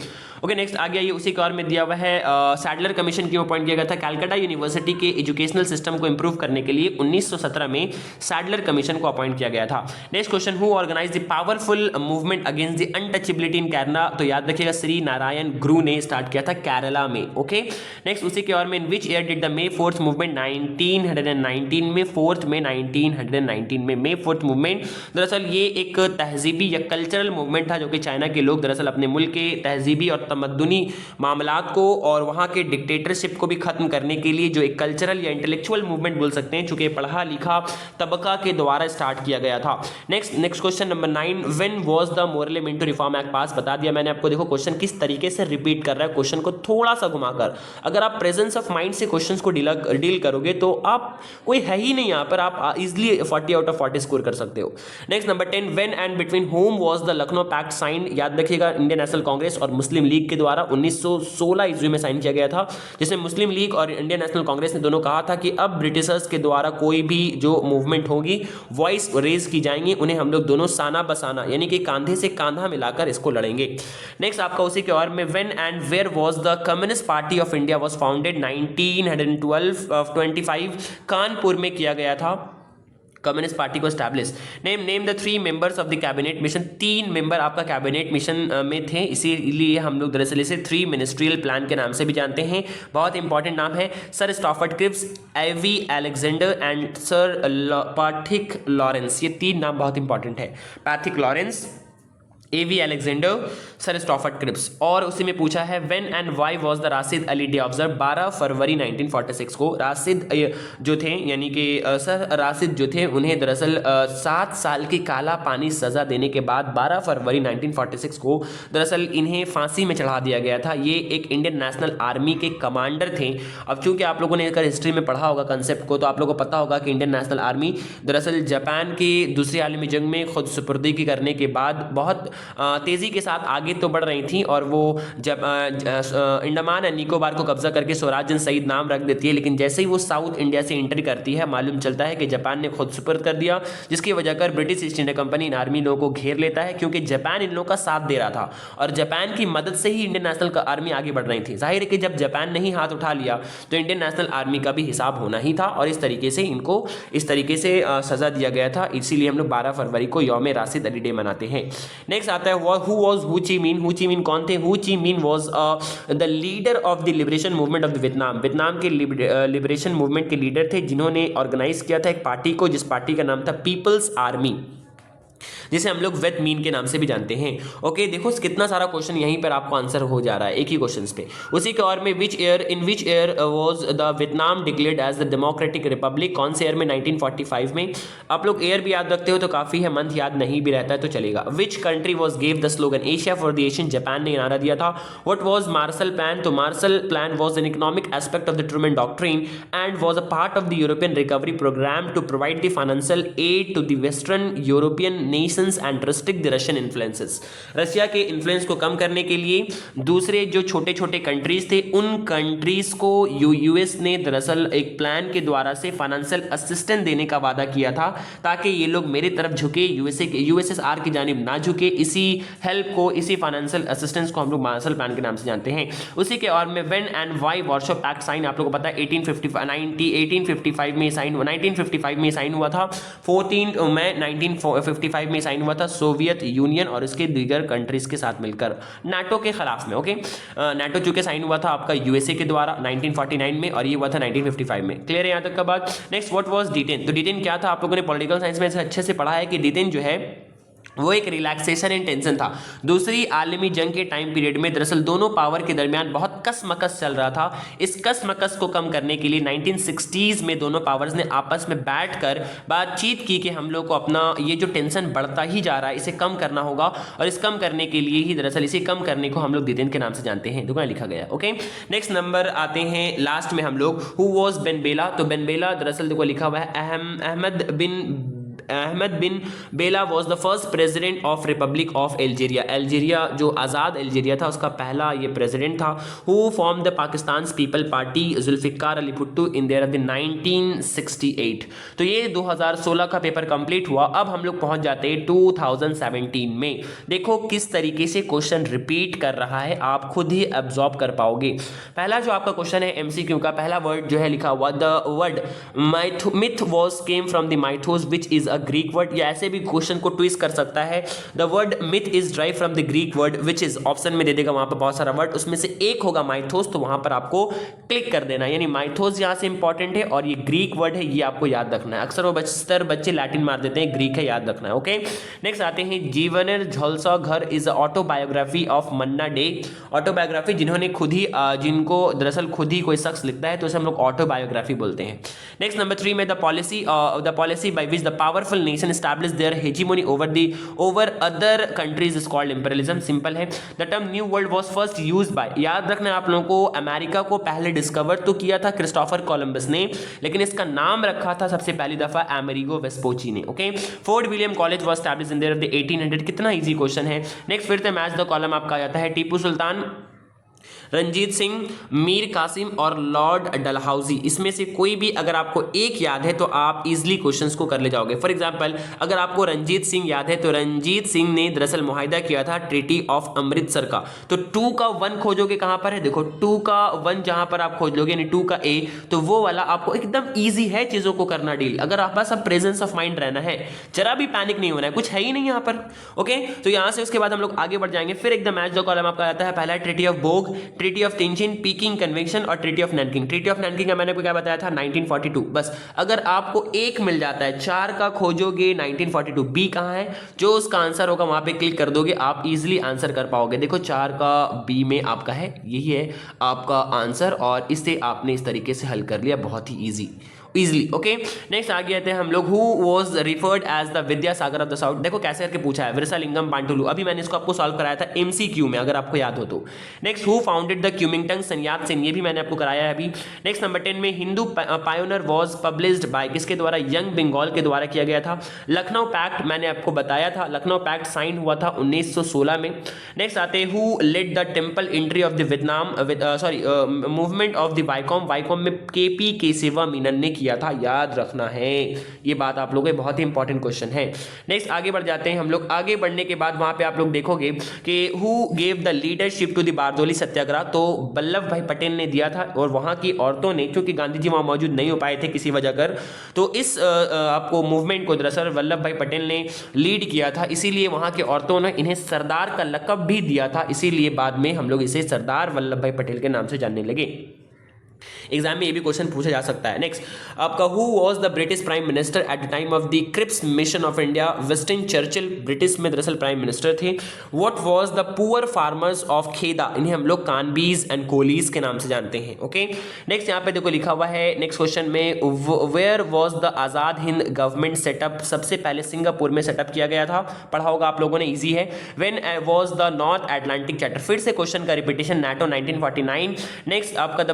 ओके, नेक्स्ट आ गया, ये उसी कार में दिया हुआ है। सैडलर कमीशन क्यों अपॉइंट किया गया था? कैलकाटा यूनिवर्सिटी के एजुकेशनल सिस्टम को इंप्रूव करने के लिए 1917 में सैडलर कमीशन को अपॉइंट किया गया था। Next question, who organize the powerful movement against the untouchability in Kerala? तो याद रखिएगा, श्री नारायण गुरु ने स्टार्ट किया था केरला में। ओके, नेक्स्ट उसी के और में, in which year did the May 4th movement 1919 में, 4th में 1919 में मे 4th मूवमेंट दरअसल ये एक तहजीबी या कल्चरल मूवमेंट था, जो कि चाइना के लोग दरअसल अपने मुल्क के तहजीबी और तमद्दुनी मामलात को और वहाँ के डिक्टेटरशिप को भी खत्म करने के लिए जो एक कल्चरल या इंटेलेक्चुअल मूवमेंट बोल सकते हैं, चूंकि पढ़ा लिखा तबका के द्वारा स्टार्ट किया गया था। Next question number 9, when was the Morley Minto reform act pass? बता दिया मैंने आपको। देखो क्वेश्चन किस तरीके से रिपीट कर रहा है, क्वेश्चन को थोड़ा सा घुमाकर। अगर आप प्रेजेंस ऑफ माइंड से क्वेश्चंस को डील करोगे तो आप कोई है ही नहीं यहाँ पर, आप इजिली 40 आउट ऑफ 40 स्कोर कर सकते हो। Next number 10, when and between whom was the Lucknow pact sign? याद रखिएगा, इंडियन नेशनल कांग्रेस और मुस्लिम लीग के द्वारा 1916 ईस्वी में साइन किया गया था, जिसमें मुस्लिम लीग और इंडियन नेशनल कांग्रेस ने दोनों कहा था कि अब ब्रिटिशर्स के द्वारा कोई भी जो मूवमेंट होगी, वॉइस रेज की जाएंगी, उन्हें हम लोग दोनों साना बसाना यानी कि कांधे से कांधा मिलाकर इसको लड़ेंगे। नेक्स्ट आपका उसी के और में, when and where was the Communist Party of India was founded? 1912-25 Kanpur में किया गया था कम्युनिस्ट पार्टी को establish. Name the 3 members of the cabinet mission. 3 member आपका कैबिनेट मिशन में थे, इसीलिए हम लोग दरअसल इसे 3 मिनिस्ट्रियल प्लान के नाम से भी जानते हैं। बहुत इंपॉर्टेंट नाम है, Sir Stafford Cripps, AV Alexander and Sir Patrick Lawrence. ये 3 नाम बहुत इंपॉर्टेंट है, Patrick Lawrence, AV Alexander, Sir Stafford Cripps. और उसी में पूछा है, when and why was the Rashid Ali day observe? 12 फरवरी 1946 को राशिद जो थे यानी कि सर राशिद जो थे, उन्हें दरअसल 7 साल की काला पानी सजा देने के बाद 12 फरवरी 1946 को दरअसल इन्हें फांसी में चढ़ा दिया गया था। ये एक इंडियन नेशनल आर्मी के कमांडर थे। अब चूंकि आप लोगों ने अगर हिस्ट्री में पढ़ा होगा कंसेप्ट को, तो आप लोगों को पता होगा कि इंडियन नेशनल आर्मी दरअसल जापान की दूसरी आलमी जंग में खुद सुपुर्दी की करने के बाद बहुत तेजी के साथ आगे तो बढ़ रही थी, और वो जब अंडमान एंड निकोबार को कब्जा करके स्वराज जंग शहीद नाम रख देती है, लेकिन जैसे ही वो साउथ इंडिया से एंटर करती है, मालूम चलता है कि जापान ने खुद सुपुर्द कर दिया, जिसकी वजह कर ब्रिटिश ईस्ट इंडिया कंपनी इन आर्मी लोगों को घेर लेता है, क्योंकि जापान इन लोगों का साथ दे रहा था और जापान की मदद से ही इंडियन नेशनल आर्मी आगे बढ़ रही थी। जाहिर है कि जब जापान ने ही हाथ उठा लिया तो इंडियन नेशनल आर्मी का भी हिसाब होना ही था, और इस तरीके से इनको इस तरीके से सजा दिया गया था। इसीलिए हम लोग 12 फरवरी को यौम राशिद अली डे मनाते हैं। नेक्स्ट आता है, हु वाज हु ची मिन? हु ची मिन कौन थे? हु ची मिन was the leader of the liberation movement of the Vietnam. Vietnam के लिबरेशन मूवमेंट के लीडर थे, जिन्होंने ऑर्गेनाइज किया था एक पार्टी को, जिस पार्टी का नाम था पीपल्स आर्मी, जिसे हम लोग वियत मीन के नाम से भी जानते हैं। ओके, देखो कितना सारा क्वेश्चन यहीं पर आपको आंसर हो जा रहा है एक ही क्वेश्चन पे। उसी के और में, in which year was the Vietnam declared as the democratic republic? कौन से ईयर में? 1945 में। आप लोग ईयर भी याद रखते हो तो काफी है, मंथ याद नहीं भी रहता है तो चलेगा। Which country was gave the slogan Asia for the Asian? Japan ने नारा दिया था। What was Marshall plan? तो Marshall plan was an economic aspect of the Truman doctrine and was a part of the European recovery program to provide the financial aid to the western European nations and restrict the Russian influences. Russia के इन्फ्लुएंस को कम करने के लिए दूसरे जो छोटे छोटे कंट्रीज थे, उन कंट्रीज को यूएस ने दरअसल एक प्लान के द्वारा से फाइनेंशियल असिस्टेंस देने का वादा किया था, ताकि ये लोग मेरी तरफ झुके, यूएसएसआर की जानिब ना झुके। इसी हेल्प को, इसी फाइनेंशियल असिस्टेंस को हम लोग मार्शल प्लान के नाम से जानते हैं। उसी के और में, when and why Warsaw pact sign? आप लोगों को पता है 1855 में साइन हुआ था। 14 मई 1955 में साइन हुआ था सोवियत यूनियन और इसके दीगर कंट्रीज के साथ मिलकर नाटो के खिलाफ में। ओके, नाटो चूंकि साइन हुआ था आपका यूएसए के द्वारा 1949 में, और ये हुआ था 1955 में। क्लियर है यहाँ तक का बात? Next, what was detain? तो डिटेन क्या था? आप लोगों ने पॉलिटिकल साइंस में अच्छे से पढ़ा है कि डिटेन जो है वो एक रिलैक्सेशन एंड टेंशन था। दूसरी आलमी जंग के टाइम पीरियड में दरअसल दोनों पावर के दरमियान बहुत कसमकस चल रहा था। इस कसमकस को कम करने के लिए 1960s में दोनों पावर्स ने आपस में बैठकर बातचीत की कि हम लोग को अपना ये जो टेंशन बढ़ता ही जा रहा है इसे कम करना होगा, और इस कम करने के लिए ही दरअसल इसे कम करने को हम लोग द्वितीय के नाम से जानते हैं। दुकान लिखा गया। ओके, नेक्स्ट नंबर आते हैं लास्ट में हम लोग, हु वॉज बेन बेला। तो बेन बेला दरअसल देखो लिखा हुआ है Ahmed Ben Bella was the first president of republic of Algeria. Algeria जो आज़ाद अल्जीरिया था उसका पहला ये प्रेसिडेंट था। Who form the Pakistan People Party Zulfikar Ali Bhutto in there of the 1968। तो ये 2016 का पेपर कंप्लीट हुआ। अब हम लोग पहुंच जाते हैं 2017 में। देखो किस तरीके से क्वेश्चन रिपीट कर रहा है, आप खुद ही एब्जॉर्ब कर पाओगे। पहला जो आपका क्वेश्चन है एमसीक्यू का, पहला वर्ड जो है लिखा हुआ the word myth was came from the Mythos which is a Greek word, या ऐसे भी क्वेश्चन को ट्विस्ट कर सकता है। The word myth is drive from the Greek word which is, option में दे देगा वहां पर बहुत सारा वर्ड, उसमें से एक होगा माइथोस, तो वहां पर आपको क्लिक कर देना। यानी माइथोस यहां से इंपॉर्टेंट है और ये ग्रीक वर्ड है, ये आपको याद रखना है। अक्सर वो बच्चे लैटिन मार देते हैं, ग्रीक है, याद रखना है। ओके, नेक्स्ट आते हैं जीवनेर झोलसा घर is autobiography of Manna day. Autobiography जिन्होंने खुद ही जिनको दरअसल खुद ही कोई शख्स लिखता है तो उसे हम लोग ऑटोबायोग्राफी बोलते हैं। नेक्स्ट नंबर 3 में the policy by which the powerful nation establish their hegemony over other countries is called imperialism. Simple है। The term new world was first used by, याद रखना है आप लोगों को, अमेरिका को पहले डिस्कवर तो किया था क्रिस्टोफर कोलंबस ने, लेकिन इसका नाम रखा था सबसे पहली दफा अमेरिगो वेस्पुची ने। Okay, fort William college was established in there of the 1800। कितना इजी क्वेश्चन है। नेक्स्ट फिर से मैच द कॉलम आपका आ जाता है टीपू सुल्तान, रंजीत सिंह, मीर कासिम और लॉर्ड डलहौजी। इसमें से कोई भी अगर आपको एक याद है तो आप इजीली क्वेश्चंस को कर ले जाओगे। फॉर एग्जांपल अगर आपको रंजीत सिंह याद है तो रंजीत सिंह ने दरअसल मुआहिदा किया था ट्रीटी ऑफ अमृतसर का। तो 2 का 1 खोजोगे कहां पर है, देखो 2 का 1 जहां पर आप खोज लोगे यानी 2 का ए, तो वो वाला आपको एकदम ईजी है चीजों को करना डील। अगर आप बस अब प्रेजेंस ऑफ माइंड रहना है, जरा भी पैनिक नहीं होना है, कुछ है ही नहीं यहां पर। ओके, तो यहां से उसके बाद हम लोग आगे बढ़ जाएंगे। फिर एकदम मैच द कॉलम आपका आता है, पहला treaty of Bogue, treaty of Tientsin, Peking convention और treaty of Nanking. Treaty of Nanking का मैंने आपको क्या बताया था 1942। बस अगर आपको एक मिल जाता है, 4 का खोजोगे 1942, बी कहां है, जो उसका आंसर होगा वहां पे क्लिक कर दोगे, आप इजीली आंसर कर पाओगे। देखो 4 का बी में आपका है, यही है आपका आंसर, और इसे आपने इस तरीके से हल कर लिया बहुत ही इजीली। ओके, नेक्स्ट आगे आते हैं हम लोग, who was referred as the Vidyasagar of the south. देखो कैसे करके पूछा है, विरसालिंगम पांटुलु, अभी मैंने इसको आपको सॉल्व कराया था एमसीक्यू में, अगर आपको याद हो तो। Next, who founded the Kuomintang, Sun Yat Sen, ये भी मैंने आपको कराया है अभी। नेक्स्ट नंबर 10 में Hindu pioneer was published by, किसके द्वारा, यंग बंगाल के द्वारा किया गया था। लखनऊ पैक्ट मैंने आपको बताया था, लखनऊ पैक्ट साइन हुआ था 1916 में। नेक्स्ट आते हैं, who led the temple entry of the Vietnam movement of the Vaikom में केपी केशव मेनन ने किया था, याद रखना है ये बात आप लोगों के, बहुत ही इंपॉर्टेंट क्वेश्चन है। नेक्स्ट आगे बढ़ जाते हैं हम लोग। आगे बढ़ने के बाद वहां पे आप लोग देखोगे कि who gave the leadership to the Bardoli satyagraha, तो वल्लभ भाई पटेल ने दिया था, और वहां की औरतों ने, क्योंकि गांधी जी वहां मौजूद नहीं हो पाए थे किसी वजह कर, तो इस आपको मूवमेंट को दरअसल वल्लभ भाई पटेल ने लीड किया था, इसीलिए वहां की औरतों ने इन्हें सरदार का लकब भी दिया था, इसीलिए बाद में हम लोग इसे सरदार वल्लभ भाई पटेल के नाम से जानने लगे। एग्जाम में ये भी क्वेश्चन पूछा जा सकता है। नेक्स्ट आपका, who was the British prime minister at the time of the Cripps mission of India. Winston Churchill British में दरअसल प्राइम मिनिस्टर थे। What was the poor farmers of Kheda, इन्हें हम लोग कानबीज एंड कोलीज के नाम से जानते हैं। ओके, नेक्स्ट यहाँ पे देखो लिखा हुआ है नेक्स्ट क्वेश्चन में, where was the Azad Hind government set up, सबसे पहले सिंगापुर में सेटअप किया गया था, पढ़ा होगा आप लोगों ने, इजी है। When was the North Atlantic charter, फिर से क्वेश्चन का रिपीटेशन, नाटो 1949। नेक्स्ट आपका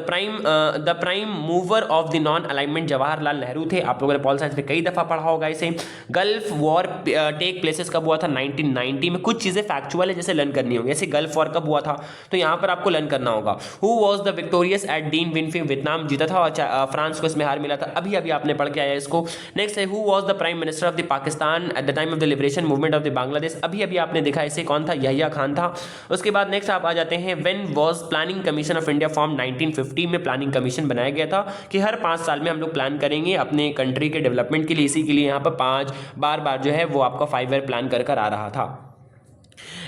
the prime mover of the non alignment Jawaharlal Nehru थे, आप लोगों ने पॉल साइंस में कई दफा पढ़ा होगा इसे। गल्फ वॉर टेक प्लेसेस कब हुआ था 1990 में। कुछ चीजें फैक्चुअल है जैसे लर्न करनी होगी, जैसे गल्फ वॉर कब हुआ था तो यहां पर आपको लर्न करना होगा। Who was the victorious at Dien Bien Phu, Vietnam जीता था और फ्रांस को इसमें हार मिला था, अभी अभी आपने पढ़ के आया इसको। नेक्स्ट है, who was the prime minister of the Pakistan eight the time of the liberation movement of the Bangladesh, अभी अभी आपने देखा इसे, कौन था, यहिया खान था। उसके बाद नेक्स्ट आप आ जाते हैं, when was planning commission of India form, 1950 में प्लानिंग कमीशन बनाया गया था कि हर 5 साल में हम लोग प्लान करेंगे अपने कंट्री के डेवलपमेंट के लिए, इसी के लिए यहाँ पर 5 बार जो है वो आपका 5 ईयर प्लान कर आ रहा था।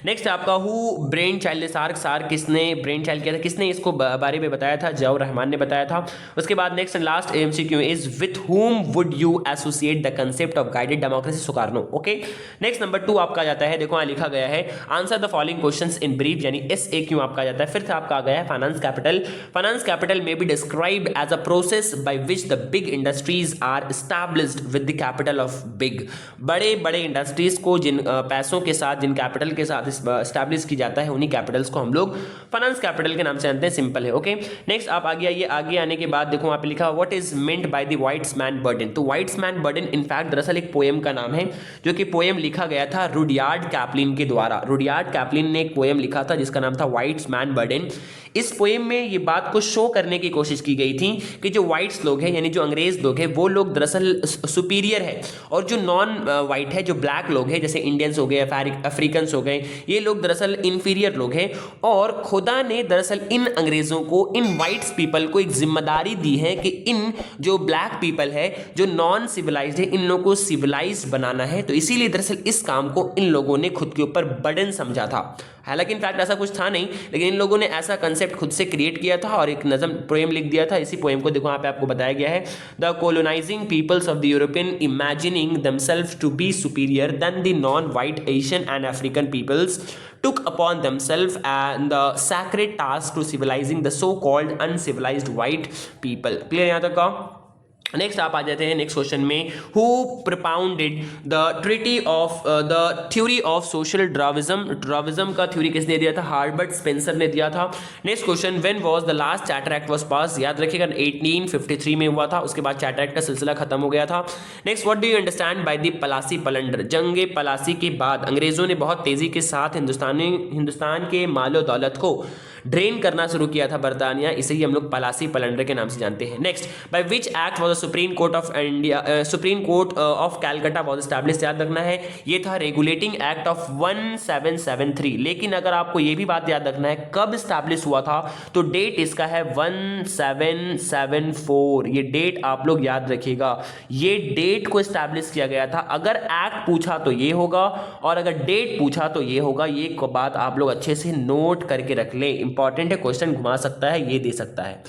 नेक्स्ट आपका who brain child SAARC, SAARC किसने ब्रेन चाइल्ड किया था, किसने इसको बारे में बताया था, जियाउर रहमान ने बताया था। उसके बाद next and last MCQ is with whom would you associate the concept of guided democracy, Sukarno. Okay, next number 2 आपका जाता है, देखो यहाँ लिखा गया है answer the following questions in brief, यानी एसएक्यू आपका जाता है। फिर से आपका आ गया है फाइनेंस कैपिटल। फाइनेंस कैपिटल में be described as a process by which the big industries are established with the capital of big, बड़े बड़े इंडस्ट्रीज को जिन पैसों के साथ, जिन कैपिटल के साथ एस्टैब्लिश की जाता है, उन्हीं कैपिटल्स को हम लोग फाइनेंस कैपिटल के नाम से जानते हैं। सिंपल है। ओके, नेक्स्ट आप आगे आइए। आगे आने के बाद देखो वहां पे लिखा what is meant by the whites man burden. तो व्हाइट्स मैन बर्डन इनफैक्ट दरअसल एक पोएम का नाम है, जो कि पोएम लिखा गया था रुडयार्ड कैप्लिन के द्वारा। रुडयार्ड कैप्लिन ने एक पोएम लिखा था जिसका नाम था व्हाइट्स मैन बर्डन। इस पोएम में ये बात को शो करने की कोशिश की गई थी कि जो व्हाइट्स लोग हैं, यानी जो अंग्रेज लोग हैं, वो लोग दरअसल सुपीरियर है, और जो नॉन वाइट है, जो ब्लैक लोग हैं, जैसे इंडियंस हो गए, अफ्रीकन्स हो गए, ये लोग दरअसल इंफीरियर लोग हैं। और खुदा ने दरअसल इन अंग्रेजों को, इन वाइट्स पीपल को एक जिम्मेदारी दी है कि इन जो ब्लैक पीपल है, जो नॉन सिविलाइज्ड है, इन लोगों को सिविलाइज्ड बनाना है। तो इसीलिए दरअसल इस काम को इन लोगों ने खुद के ऊपर बर्डन समझा था। हालांकि इनफैक्ट ऐसा कुछ था नहीं, लेकिन इन लोगों ने ऐसा कंसेप्ट खुद से क्रिएट किया था और एक नज़म पोएम लिख दिया था। इसी पोएम को देखो यहाँ पे आपको बताया गया है, the colonising peoples of the European imagining themselves to be superior than the non-white Asian and African peoples took upon themselves and the sacred task to civilizing the so-called uncivilized white people। Clear यहाँ तक का? नेक्स्ट आप आ जाते हैं नेक्स्ट क्वेश्चन में, who propounded the treaty of the theory of social Darwinism. Darwinism का थ्योरी किसने दिया था? हार्बर्ट स्पेंसर ने दिया था। Next question, when was the last charter act was pass. याद रखिएगा 1853 में हुआ था, उसके बाद चार्टर एक्ट का सिलसिला खत्म हो गया था। Next, what do you understand by the Plassey plunder. जंग पलासी के बाद अंग्रेजों ने बहुत तेजी के साथ हिंदुस्तान के मालो दौलत को ड्रेन करना शुरू किया था बरतानिया, इसे ही हम लोग पलासी प्लंडर के नाम से जानते हैं। Next, by which act was the supreme Court of India, supreme Court of Calcutta was established. याद रखना है ये था रेगुलेटिंग एक्ट ऑफ 1773। लेकिन अगर आपको ये भी बात याद रखना है कब एस्टैब्लिश हुआ था, तो डेट इसका है 1774। ये डेट आप लोग याद रखिएगा, ये डेट को एस्टैब्लिश किया गया था। अगर एक्ट पूछा तो ये होगा, और अगर डेट पूछा तो ये होगा। ये बात आप लोग अच्छे से नोट करके रख लें, इंपॉर्टेंट है, क्वेश्चन घुमा सकता है, ये दे सकता है।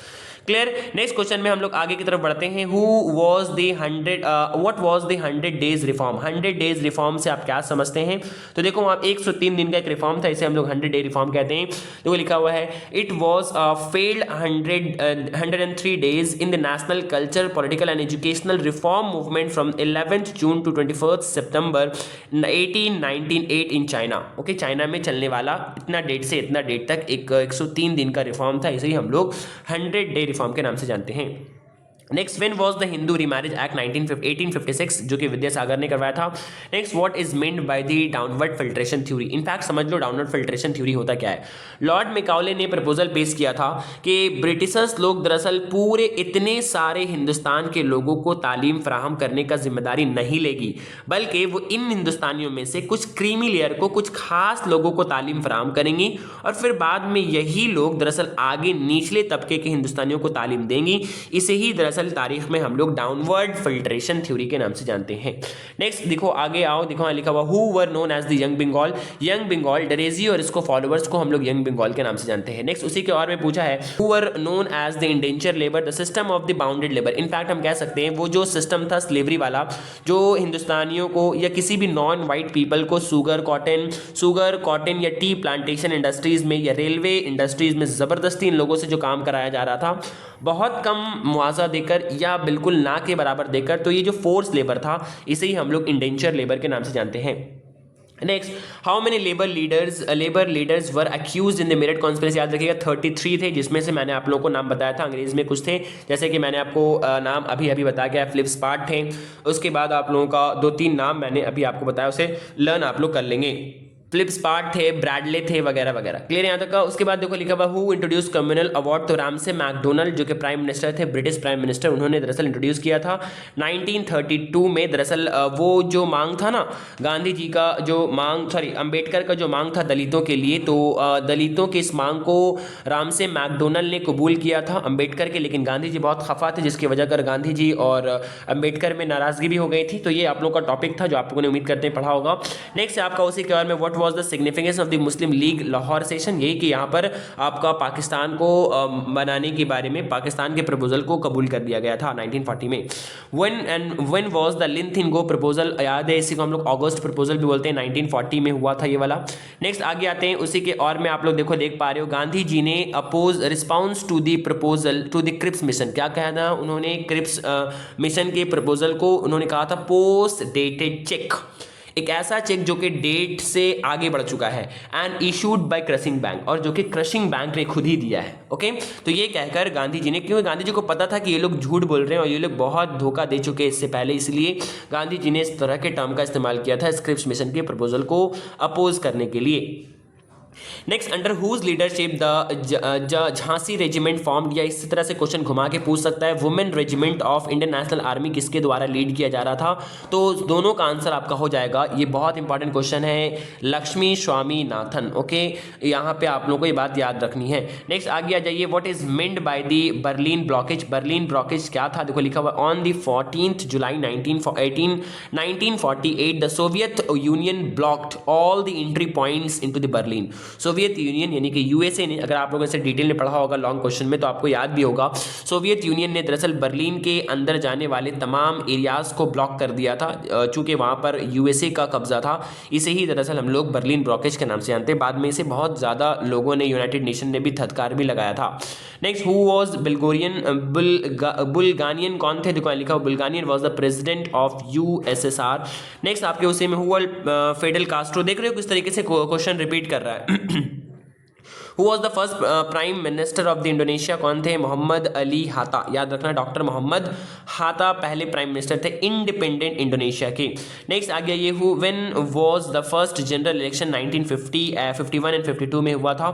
क्लियर। नेक्स्ट क्वेश्चन में हम लोग आगे की तरफ बढ़ते हैं। What was the 100 days reform. 100 days reform से आप क्या समझते हैं? तो देखो वहाँ 103 दिन का एक रिफॉर्म था, इसे हम लोग 100 डे रिफॉर्म कहते हैं। तो लिखा हुआ है, it was failed 103 days in the national culture, political and educational reform movement from 11th June to 21st सितंबर 1898 इन चाइना। ओके, चाइना में चलने वाला इतना डेट से इतना डेट तक एक 103 दिन का रिफॉर्म था, इसे ही हम लोग 100 डे रिफॉर्म के नाम से जानते हैं। Next, when was the Hindu remarriage act 1856, जो कि विद्यासागर ने करवाया था। Next, what is meant by the downward filtration theory. In fact समझ लो डाउनवर्ड फिल्ट्रेशन थ्योरी होता क्या है। लॉर्ड मैकाले ने प्रपोजल पेश किया था कि ब्रिटिशर्स लोग दरअसल पूरे इतने सारे हिंदुस्तान के लोगों को तालीम फराहम करने का जिम्मेदारी नहीं लेगी, बल्कि वो इन हिंदुस्तानियों में से कुछ क्रीमी लेयर को, कुछ खास लोगों को तालीम फराहम करेंगी, और फिर बाद में यही लोग दरअसल आगे निचले तबके के हिंदुस्तानियों को तालीम देंगी। इसे ही दरअसल तारीख में हम लोग डाउनवर्ड फिल्ट्रेशन थ्योरी के नाम से जानते हैं। नेक्स्ट देखो आगे आओ, देखो लिखा हुआ, who were known as the young Bengal. Young Bengal, Derozio और इसको फॉलोअर्स को हम लोग यंग बंगाल के नाम से जानते हैं। नेक्स्ट उसी के और में पूछा है, who were known as the indenture labour, the system of the bounded labour. In fact हम कह सकते हैं वो जो सिस्टम था स्लेवरी वाला, जो हिंदुस्तानियों को या किसी भी नॉन वाइट पीपल को सुगर कॉटन या टी प्लांटेशन इंडस्ट्रीज में या रेलवे इंडस्ट्रीज में जबरदस्ती इन लोगों से जो काम कराया जा रहा था, बहुत कम मुआवजा देकर या बिल्कुल ना के बराबर देकर, तो ये जो फोर्स लेबर था इसे ही हम लोग इंडेंचर लेबर के नाम से जानते हैं। Next, how many labour leaders were accused in the Meerut conspiracy. याद रखिएगा 33 थे, जिसमें से मैंने आप लोगों को नाम बताया था, अंग्रेज में कुछ थे, जैसे कि मैंने आपको नाम अभी बताया गया, फिलिप स्पार्ट थे। उसके बाद आप लोगों का 2-3 नाम मैंने अभी आपको बताया, उसे लर्न आप लोग कर लेंगे। फिलिप स्पार्ट थे, ब्रैडले थे, वगैरह वगैरह। क्लियर यहाँ तक का। उसके बाद देखो लिखा हुआ, हु इंट्रोड्यूस कम्युनल अवार्ड। तो रामसे मैकडोनल्ड जो कि प्राइम मिनिस्टर थे, ब्रिटिश प्राइम मिनिस्टर, उन्होंने दरअसल इंट्रोड्यूस किया था 1932 में। दरअसल वो जो मांग था ना गांधी जी का, जो मांग अंबेडकर का जो मांग था दलितों के लिए, तो दलितों की इस मांग को रामसे मैकडोनल्ड ने कबूल किया था अंबेडकर के, लेकिन गांधी जी बहुत खफा थे, जिसकी वजह कर गांधी जी और अंबेडकर में नाराजगी भी हो गई थी। तो ये आप लोगों का टॉपिक था जो आप लोगों ने उम्मीद करते हैं पढ़ा होगा। नेक्स्ट आपका उसी के बारे में, what was the significance of the Muslim League Lahore session, यही कि यहाँ पर आपका पाकिस्तान को बनाने के बारे में पाकिस्तान के प्रपोजल को कबूल कर दिया गया था 1940 में। व्हेन वाज द लिंथिंगो प्रपोजल, याद है इसी को हम लोग अगस्त प्रपोजल भी बोलते हैं, 1940 में हुआ था ये वाला। नेक्स्ट आगे आते हैं उसी के और में आप लोग देखो देख पा रहे हो, गांधी जी ने oppose response to the proposal to the Cripps mission, क्या कहा था उन्होंने, क्रिप्स मिशन के प्रपोजल को उन्होंने कहा था पोस्ट डेटेड चेक, एक ऐसा चेक जो कि डेट से आगे बढ़ चुका है, and issued by crushing bank, और जो कि क्रशिंग बैंक ने खुद ही दिया है। ओके, तो ये कहकर गांधी जी ने, क्योंकि गांधी जी को पता था कि ये लोग झूठ बोल रहे हैं और ये लोग बहुत धोखा दे चुके हैं इससे पहले, इसलिए गांधी जी ने इस तरह के टर्म का इस्तेमाल किया था क्रिप्स मिशन के प्रपोजल को अपोज करने के लिए। Next, under whose leadership the Jhansi regiment formed, या इसी तरह से क्वेश्चन घुमा के पूछ सकता है, women regiment of Indian national army किसके द्वारा लीड किया जा रहा था, तो दोनों का आंसर आपका हो जाएगा, ये बहुत इंपॉर्टेंट क्वेश्चन है, लक्ष्मी स्वामीनाथन। ओके, यहाँ पे आप लोगों को ये बात याद रखनी है। नेक्स्ट आगे आ जाइए, what is meant by the Berlin blockage, Berlin blockage क्या था, देखो लिखा हुआ on the 14 July 1948 the Soviet union blocked all the entry points into the Berlin, Soviet union यानी कि यूएसए ने, अगर आप लोगों से डिटेल में पढ़ा होगा लॉन्ग क्वेश्चन में तो आपको याद भी होगा, सोवियत यूनियन ने दरअसल बर्लिन के अंदर जाने वाले तमाम एरियाज को ब्लॉक कर दिया था, चूंकि वहां पर यूएसए का कब्जा था, इसे ही दरअसल हम लोग बर्लिन ब्लॉकेज के नाम से जानते हैं। बाद में इसे बहुत ज़्यादा लोगों ने, यूनाइटेड नेशन ने भी थत्कार भी लगाया था। नेक्स्ट, हु वॉज बुल्गानियन कौन थे, देखो लिखा हुआ Bulganin was the president of USSR. Next आपके उसी में हुआ फेडल कास्ट्रो, देख रहे हो किस तरीके से क्वेश्चन रिपीट कर रहा है। Who was the first prime minister of the Indonesia, कौन थे, मोहम्मद अली हाता, याद रखना डॉक्टर मोहम्मद हाता पहले प्राइम मिनिस्टर थे इंडिपेंडेंट इंडोनेशिया के। नेक्स्ट आगे ये when was the first general election, 1950, 51 and 52 में हुआ था,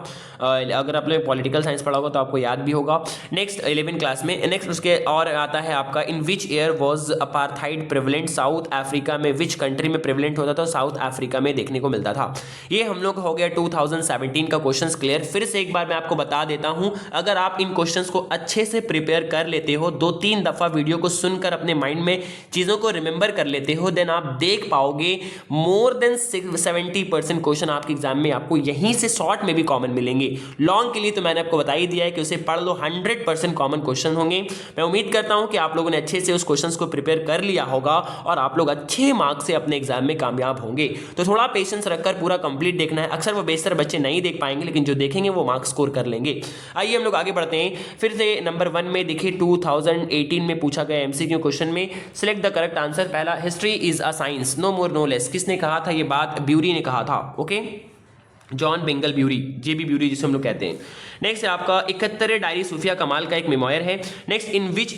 अगर आप लोग पॉलिटिकल साइंस पढ़ा होगा तो आपको याद भी होगा। नेक्स्ट 11 क्लास में। नेक्स्ट उसके और आता है आपका, in which year was apartheid prevalent, South Africa में विच कंट्री में प्रेवलेंट होता था, साउथ अफ्रीका में देखने को मिलता था। ये हम लोग हो गया 2017 का क्वेश्चन क्लियर। फिर से एक बार मैं आपको बता देता हूं, अगर आप इन क्वेश्चंस को अच्छे से प्रिपेयर कर लेते हो, 2-3 दफा वीडियो को सुनकर अपने माइंड में चीजों को रिमेंबर कर लेते हो, देन आप देख पाओगे मोर देन 70% क्वेश्चन आपके एग्जाम में आपको यहीं से शॉर्ट में भी कॉमन मिलेंगे। लॉन्ग के लिए तो मैंने आपको बता ही दिया है कि उसे पढ़ लो, 100% कॉमन क्वेश्चन होंगे। मैं उम्मीद करता हूं कि आप लोगों ने अच्छे से उस क्वेश्चंस को प्रिपेयर कर लिया होगा और आप लोग अच्छे मार्क्स से अपने एग्जाम में कामयाब होंगे। तो थोड़ा पेशेंस रखकर पूरा कंप्लीट देखना है। अक्सर वो बेशतर बच्चे नहीं देख पाएंगे, लेकिन जो देखेंगे वो मार्क्स स्कोर कर लेंगे। आइए हम लोग आगे बढ़ते हैं। फिर से नंबर 1 में देखिए 2018 में पूछा गया एमसीक्यू क्वेश्चन में, सिलेक्ट द करेक्ट आंसर। पहला, history is a science, no more no less, किसने कहा था ये बात, ब्यूरी ने कहा था। Okay, John Bagnell Bury, J B Bury जिसे हम लोग कहते हैं। नेक्स्ट है आपका 71 डायरी सूफिया कमाल का एक मेमोयर है। Next, in which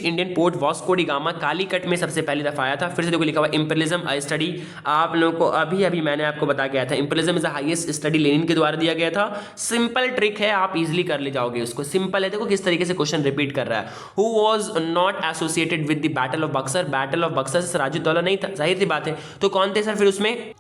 Indian port Vasco da gamma Calicut में सबसे पहली दफा आया था। फिर से देखो लिखा हुआ इंपीरियलिज्म अ स्टडी, आप लोगों को अभी मैंने आपको बता गया था, imperialism is the highest study Lenin के द्वारा दिया गया था। सिंपल ट्रिक है, आप इजिली कर ले जाओगे उसको, सिंपल है। देखो किस तरीके से क्वेश्चन रिपीट कर रहा है। Who was not associated with the battle of Buxar, battle of Buxar से सिराजुद्दौला नहीं था, जाहिर सी बात है। तो कौन थे सर फिर उसमें,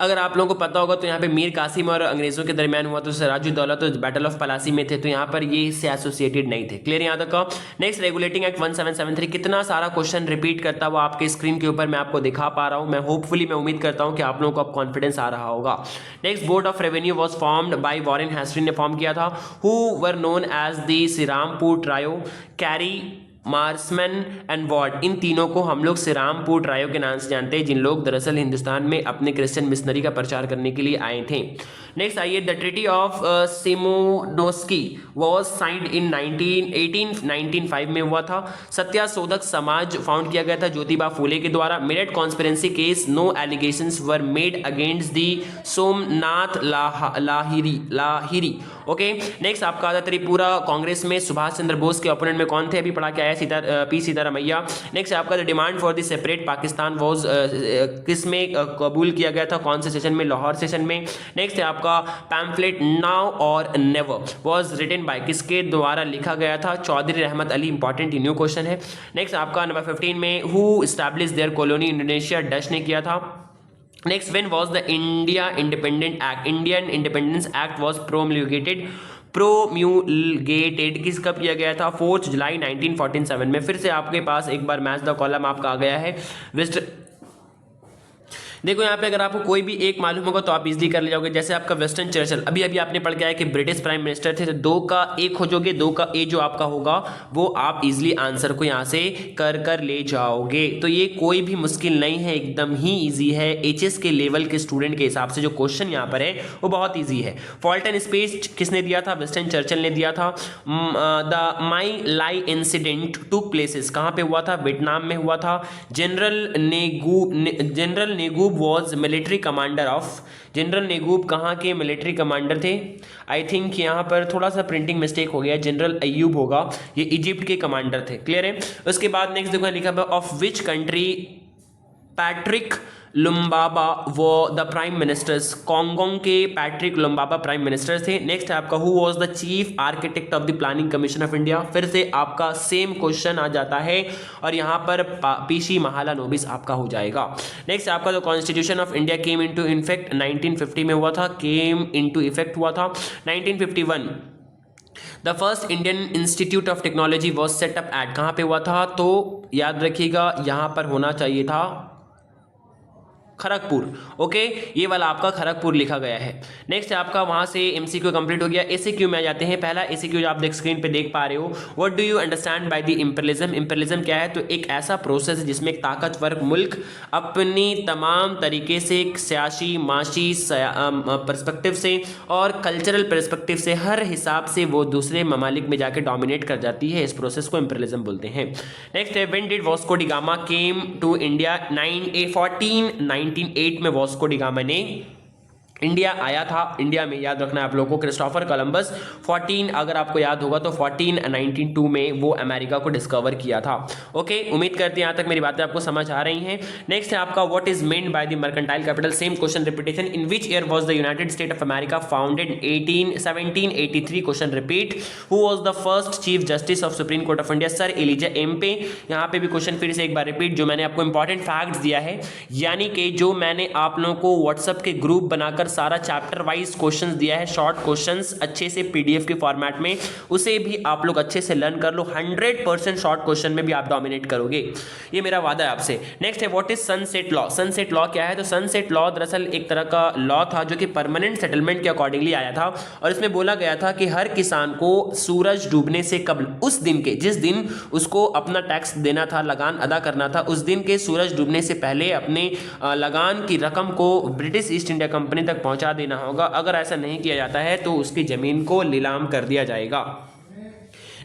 अगर आप लोगों को पता होगा तो यहाँ पे मीर कासिम और अंग्रेजों के दरमियान हुआ, तो सिराजुद्दौला तो बैटल ऑफ पलासी में थे, तो यहाँ पर ये इससे एसोसिएटेड नहीं थे। क्लियर यहाँ तक। नेक्स्ट, रेगुलेटिंग एक्ट 1773, कितना सारा क्वेश्चन रिपीट करता हुआ आपके स्क्रीन के ऊपर मैं आपको दिखा पा रहा हूँ। मैं होपफुली मैं उम्मीद करता हूँ कि आप लोगों को अब कॉन्फिडेंस आ रहा होगा। Next, board of revenue was formed by Warren Hasting ने फॉर्म किया था। Who were known as the Serampore trio, Carey, Marshman and Ward, इन तीनों को हम लोग श्रीरामपुर ट्रायो के नाम से जानते हैं, जिन लोग दरअसल हिंदुस्तान में अपने क्रिश्चियन मिशनरी का प्रचार करने के लिए आए थे। नेक्स्ट आइए, the treaty of Shimonoseki was signed in 1905 में हुआ था। सत्याशोधक समाज फाउंड किया गया था ज्योतिबा फूले के द्वारा। Meerut conspiracy case, no allegations were made against the Somnath Lahiri. Okay, next आपका आता त्रिपुरा कांग्रेस में सुभाष चंद्र बोस के ओपोनेंट में कौन थे, अभी पढ़ा के आया पी सीतारामैया। नेक्स्ट आपका the demand for the separate Pakistan was किस में कबूल किया गया था, कौन से सेशन में, लाहौर सेशन में। नेक्स्ट है आपका पैम्फलेट नाउ और नेवर वॉज रिटन बाय, किसके द्वारा लिखा गया था, Chaudhary Rahmat Ali, important new question है। नेक्स्ट आपका नंबर 15 में, who establish there colony, Indonesia, Dutch ने किया था। Next, when was the India independent act, Indian independence act was promulgated, किस कब किया गया था, 4 जुलाई 1947 में। फिर से आपके पास एक बार मैच द कॉलम आपका आ गया है। देखो यहाँ पे अगर आपको कोई भी एक मालूम होगा तो आप इजीली कर ले जाओगे। जैसे आपका वेस्टर्न चर्चिल, अभी अभी आपने पढ़ के आया कि ब्रिटिश प्राइम मिनिस्टर थे, तो 2 का ए खोजोगे, 2 का ए जो आपका होगा वो आप इजीली आंसर को यहाँ से कर ले जाओगे। तो ये कोई भी मुश्किल नहीं है, एकदम ही ईजी है। एचएस के लेवल के स्टूडेंट के हिसाब से जो क्वेश्चन यहाँ पर है वो बहुत ईजी है। फॉल्ट एंड स्पेस किसने दिया था? वेस्टर्न चर्चिल ने दिया था। The My Lai incident took places कहाँ पे हुआ था? वियतनाम में हुआ था। General Naguib was military commander of, general Naguib कहाँ के मिलिट्री कमांडर थे? आई थिंक यहाँ पर थोड़ा सा प्रिंटिंग मिस्टेक हो गया, जनरल अयूब होगा, ये इजिप्ट के कमांडर थे। क्लियर है? उसके बाद नेक्स्ट देखो लिखा है ऑफ विच कंट्री पैट्रिक लुम्बाबा वो द प्राइम मिनिस्टर्स, कांगोंग के पैट्रिक लुम्बाबा प्राइम मिनिस्टर थे। नेक्स्ट है आपका who was the chief architect of the planning commission of India, फिर से आपका सेम क्वेश्चन आ जाता है और यहाँ पर पीसी महालानोबिस आपका हो जाएगा। नेक्स्ट आपका जो constitution of India came into effect 1950 में हुआ था, केम इनटू इफेक्ट हुआ था। 1951 the first Indian Institute of Technology was set up at, कहाँ पे हुआ था? तो याद रखिएगा यहाँ पर होना चाहिए था खड़गपुर। ओके, ये वाला आपका खड़गपुर लिखा गया है। नेक्स्ट आपका वहां से एमसीक्यू कंप्लीट हो गया। एसक्यू में आ जाते हैं। पहला एसक्यू आप देख स्क्रीन पे देख पा रहे हो, what do you understand by the imperialism? Imperialism क्या है? तो एक ऐसा प्रोसेस है जिसमें एक ताकतवर मुल्क अपनी तमाम तरीके से सियासी, माशी पर्सपेक्टिव से और कल्चरल पर्सपेक्टिव से हर हिसाब से वो दूसरे ममालिक में जाके डोमिनेट कर जाती है। इस प्रोसेस को इंपीरियलिज्म बोलते हैं। नेक्स्ट है when did Vasco da Gama came to India? 1908 में वास्को डी गामा ने इंडिया आया था। इंडिया में याद रखना है आप लोगों को क्रिस्टोफर कोलंबस 14, अगर आपको याद होगा तो 1492 में वो अमेरिका को डिस्कवर किया था। ओके, उम्मीद करते हैं यहाँ तक मेरी बातें आपको समझ आ रही हैं। नेक्स्ट है आपका what is meant by the mercantile capital, same question repetition. In which year was the United State of America founded? 1783 question repeat. Who was the first chief justice of Supreme Court of India? Sir Elijah Impey. यहाँ पे भी क्वेश्चन फिर से एक बार रिपीट, जो मैंने आपको इंपॉर्टेंट फैक्ट्स दिया है, यानी कि जो मैंने आप लोगों को व्हाट्सएप के ग्रुप बनाकर सारा चैप्टर वाइज क्वेश्चंस दिया है, शॉर्ट क्वेश्चंस अच्छे से पीडीएफ के फॉर्मेट में, उसे भी आप लोग अच्छे से लर्न कर लो। 100% शॉर्ट क्वेश्चन में भी आप डोमिनेट करोगे, ये मेरा वादा है आपसे। नेक्स्ट है what is sunset law? Sunset law क्या है? तो सनसेट लॉ दरअसल एक तरह का लॉ था जो कि परमानेंट सेटलमेंट के अकॉर्डिंगली आया था और इसमें बोला गया था कि हर किसान को सूरज डूबने से कबल, उस दिन के जिस दिन उसको अपना टैक्स देना था, लगान अदा करना था, उस दिन के सूरज डूबने से पहले अपने लगान की रकम को ब्रिटिश ईस्ट इंडिया कंपनी तक पहुंचा देना होगा। अगर ऐसा नहीं किया जाता है तो उसकी जमीन को नीलाम कर दिया जाएगा।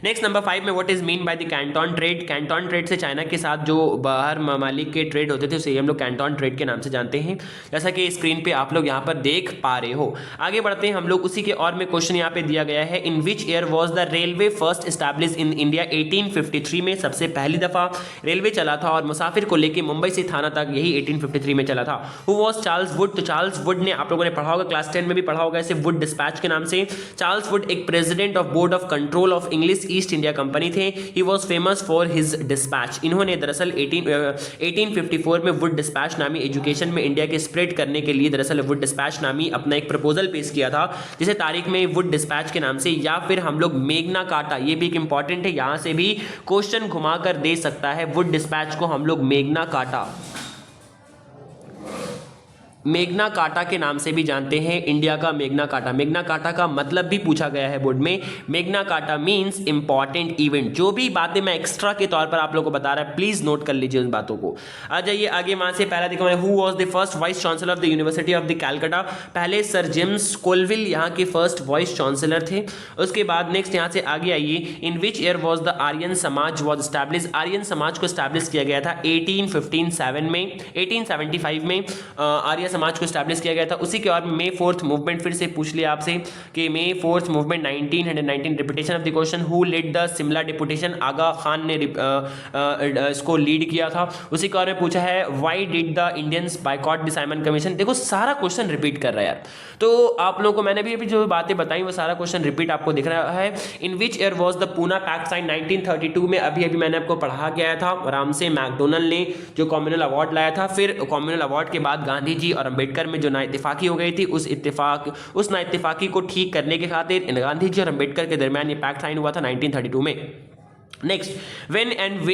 नेक्स्ट नंबर 5 में what is mean by the Canton trade? Canton trade से चाइना के साथ जो बाहर ममालिक के ट्रेड होते थे उसे हम लोग कैंटोन ट्रेड के नाम से जानते हैं, जैसा कि स्क्रीन पे आप लोग यहाँ पर देख पा रहे हो। आगे बढ़ते हैं हम लोग, उसी के और में क्वेश्चन यहाँ पे दिया गया है, in which year was the railway first establish in India? 1853 में सबसे पहली दफा रेलवे चला था और मुसाफिर को लेकर मुंबई से थाना तक यही 1853 में चला था। Who was Charles Wood? तो चार्ल्स वुड ने आप लोगों ने पढ़ा होगा, क्लास 10 में भी पढ़ा होगा इसे, वुड डिस्पैच के नाम से। चार्ल्स वुड एक president of board of control of English East India company थे। He was famous for his dispatch. इन्होंने दरअसल 1854 में वुड डिस्पैच नामी एजुकेशन में इंडिया के स्प्रेड करने के लिए दरअसल वुड डिस्पैच नामी अपना एक प्रपोजल पेश किया था, जिसे तारीख में वुड डिस्पैच के नाम से, या फिर हम लोग मेघना काटा, ये भी एक इंपॉर्टेंट है, यहां से भी क्वेश्चन घुमाकर दे सकता है। वुड डिस्पैच को हम लोग मेघना काटा, मेघना काटा के नाम से भी जानते हैं, इंडिया का मेघना काटा। मेघना काटा का मतलब भी पूछा गया है बोर्ड में। मेघना काटा मींस इंपॉर्टेंट इवेंट। जो भी बातें मैं एक्स्ट्रा के तौर पर आप लोगों को बता रहा है, प्लीज नोट कर लीजिए उन बातों को। आ जाइए आगे, वहां से पहला देखो, who was the first vice chancellor of the university of the Calcutta? पहले सर जेम्स कोलविल यहाँ के फर्स्ट वाइस चांसलर थे। उसके बाद नेक्स्ट यहाँ से आगे आइए, in which year was the Aryan Samaj was establish? Aryan समाज को एस्टैब्लिश किया गया था 1857 में, 1875 में आर्य समाज को एस्टैब्लिश किया गया था। उसी के और मे 4th मूवमेंट, फिर से पूछ लिया आपसे कि May 4th movement 1919, repetition of the question, who led the Shimla deputation? Aga Khan ने इसको लीड किया था। उसी के और में पूछा है why did the Indians boycott the Simon commission? देखो सारा क्वेश्चन रिपीट कर रहा है यार, तो आप लोगों को मैंने भी अभी जो बातें बताई वो सारा क्वेश्चन रिपीट आपको दिख रहा है। In which year was the Poona pact sign? 1932 में, अभी अभी मैंने आपको पढ़ा गया था, आराम से मैकडोनल्ड ने जो कॉम्युनल अवार्ड लाया था। फिर कॉम्युनल अवार्ड के बाद गांधी जी और अंबेडकर में जो नाइत्तेफाकी हो गई थी, उस नाइत्तेफाकी को ठीक करने के खातिर गांधी जी और अंबेडकर के दरमियान ये पैक्ट साइन हुआ था 1932 में। Next, when in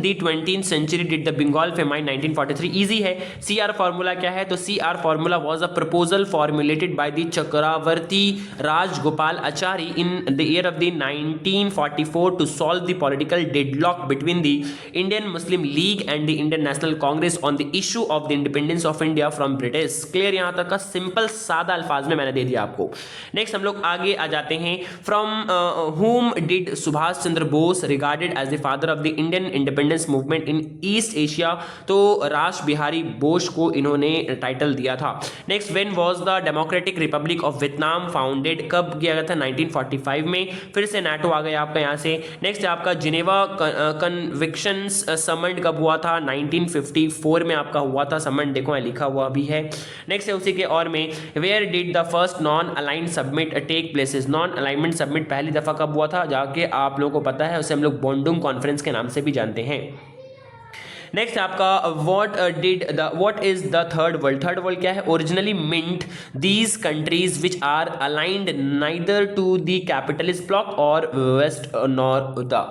the 20th century did the Bengal famine 1943? Easy है. CR formula क्या है? तो CR formula was a proposal formulated by the Chakravarti Rajgopal Achari in the year of the 1944 to solve the political deadlock between the Indian Muslim League and the Indian National Congress on the issue of the independence of India from British. Clear यहाँ तक का सिंपल सादा अल्फाज में मैंने दे दिया आपको. नेक्स्ट हम लोग आगे आ जाते हैं. From whom did Subhas Chandra Bose regarded as the father of the Indian independence movement in East Asia? तो रास बिहारी बोस को इन्होंने टाइटल दिया था. Next, when was the democratic Republic of Vietnam founded? कब किया गया था? 1945 में. फिर से नाटो आ गया आपका यहाँ से. नेक्स्ट आपका जिनेवा कन्विक्शंस समन कब हुआ था? 1954 में आपका हुआ था समन. देखो यहाँ लिखा हुआ भी है. नेक्स्ट है उसी के और में, where did the first non aligned summit take places? Non alignment summit पहली दफा कब हुआ था? जाके आप लोगों को पता है, उसे हम लोग बॉन्डुंग कॉन्फ्रेंस के नाम से भी जानते हैं. नेक्स्ट आपका what is the third world? Third world क्या है? Originally meant these countries which are aligned neither to the capitalist bloc और west nor the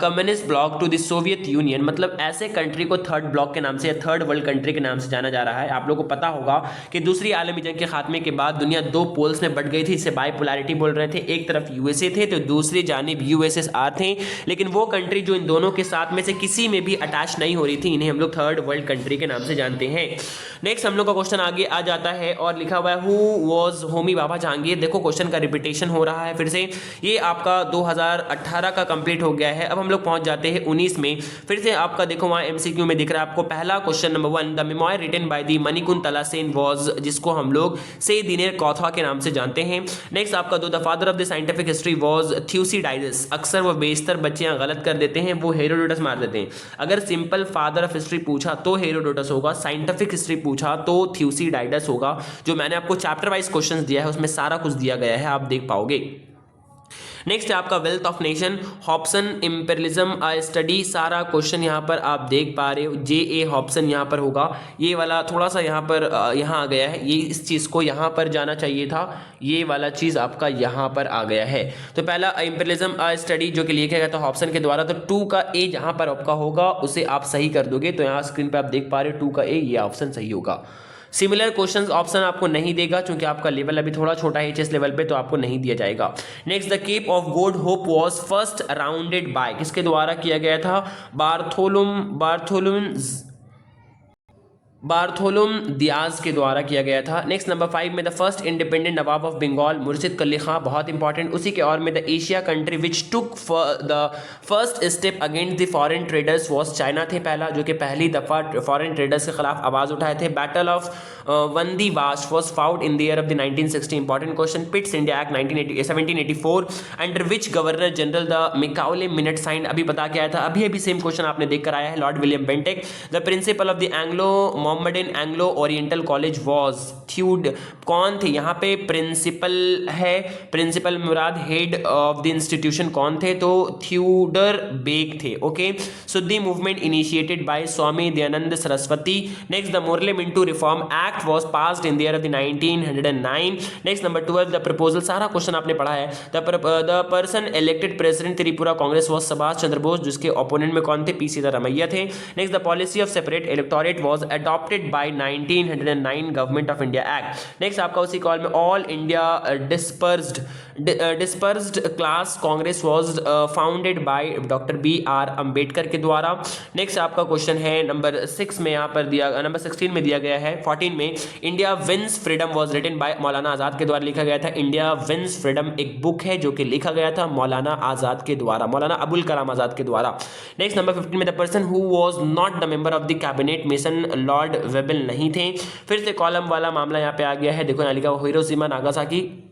communist bloc to the Soviet Union. मतलब ऐसे कंट्री को थर्ड ब्लॉक के नाम से या थर्ड वर्ल्ड कंट्री के नाम से जाना जा रहा है. आप लोगों को पता होगा कि दूसरी आलमी जंग के खात्मे के बाद दुनिया दो पोल्स में बढ़ गई थी. इसे बाइपोलैरिटी बोल रहे थे. एक तरफ यूएसए थे तो दूसरी जानिब यूएसएसआर थे. लेकिन वो कंट्री जो इन दोनों के साथ में से किसी में भी अटैच नहीं हो रही थी, इन्हें हम लोग थर्ड वर्ल्ड कंट्री के नाम से जानते हैं. नेक्स्ट हम लोग का क्वेश्चन आगे आ जाता है और लिखा हुआ है हु वाज होमी बाबा जहांगीर. देखो क्वेश्चन का रिपीटेशन हो रहा है फिर से. ये आपका 2018 का कंप्लीट हो गया है. अब हम लोग पहुंच जाते हैं 19 में. फिर से आपका देखो वहां एमसीक्यू में दिख रहा है आपको पहला question number 1, the memoir written by the Manikuntala Sen was, जिसको हम लोग से दिनेर कौथा के नाम से जानते हैं. नेक्स्ट आपका the father of the scientific history was Thucydides. अक्सर वो बेशतर बच्चे यहाँ गलत कर देते हैं, वो हेरोडोटस मार देते हैं. अगर सिंपल फादर ऑफ हिस्ट्री पूछा तो हेरोडोटस होगा, साइंटिफिक हिस्ट्री पूछा तो थ्यूसिडाइडस होगा. जो मैंने आपको चैप्टर वाइज क्वेश्चंस दिया है उसमें सारा कुछ दिया गया है, आप देख पाओगे. नेक्स्ट है आपका wealth of nation, Hobson imperialism a study. सारा क्वेश्चन यहाँ पर आप देख पा रहे हो. जे हॉब्सन यहाँ पर होगा. ये वाला थोड़ा सा यहाँ पर यहाँ आ गया है. ये इस चीज़ को यहाँ पर जाना चाहिए था. ये वाला चीज़ आपका यहाँ पर आ गया है. तो पहला इंपेरियलिज्म अ स्टडी जो कि लिखा गया था हॉब्सन के द्वारा. तो 2 का ए जहाँ पर आपका होगा उसे आप सही कर दोगे. तो यहाँ स्क्रीन पर आप देख पा रहे हो 2 का ए, ये ऑप्शन सही होगा. सिमिलर क्वेश्चंस ऑप्शन आपको नहीं देगा क्योंकि आपका लेवल अभी थोड़ा छोटा है एचएस लेवल पे, तो आपको नहीं दिया जाएगा. Next, the Cape of Good Hope was first rounded by, किसके द्वारा किया गया था? बार्थोलुम दियाज के द्वारा किया गया था. नेक्स्ट नंबर 5 में the first independent nawab of Bengal Murshid Quli Khan, बहुत इंपॉर्टेंट. उसी के और में the Asia country which took the first step against the foreign traders was, China थे पहला जो कि पहली दफा फॉरेन ट्रेडर्स के खिलाफ आवाज उठाए थे. Battle of Wandiwash was fought in the year of the 1960. Important question. Pitt's India act 1784 under which governor general the Macaulay minute sign. अभी बता के आया था, अभी सेम क्वेश्चन आपने देख कर आया है. Lord William Bentinck. The principal of the Anglo Mohammedan Anglo Oriental college was Theodore. कौन थे यहाँ पे प्रिंसिपल है? Principal Murad. Head of the institution कौन थे? तो थ्यूडर बेग थे. Okay. Shuddhi movement initiated by Swami Dayanand Saraswati. Next, the Morley Minto reform act was passed in the year of the 1909. next number 12, the proposal. सारा क्वेश्चन आपने पढ़ा है. the person elected president Tripura Congress was Subhash Chandra Bose, जिसके ओपोनेंट में कौन थे? पी सीतारमैया थे. next, the policy of separate electorate was adopted by 1909 government of India act. Next आपका उसी कॉल में all India dispersed class Congress was founded by doctor B.R. Ambedkar के द्वारा. नेक्स्ट आपका क्वेश्चन है नंबर 6 में, यहाँ पर दिया नंबर 16 में दिया गया है. 14 में India wins freedom was written by Maulana Azad के द्वारा लिखा गया था. इंडिया विंस फ्रीडम एक बुक है जो कि लिखा गया था मौलाना आजाद के द्वारा, मौलाना अबुल कलाम आजाद के द्वारा. नेक्स्ट नंबर 15 में the person who was not the member of the cabinet mission Lord Wavell नहीं थे. फिर से कॉलम वाला मामला यहाँ पे आ गया है. देखो यहाँ लिखा हुआ हिरोशिमा नागासाकी.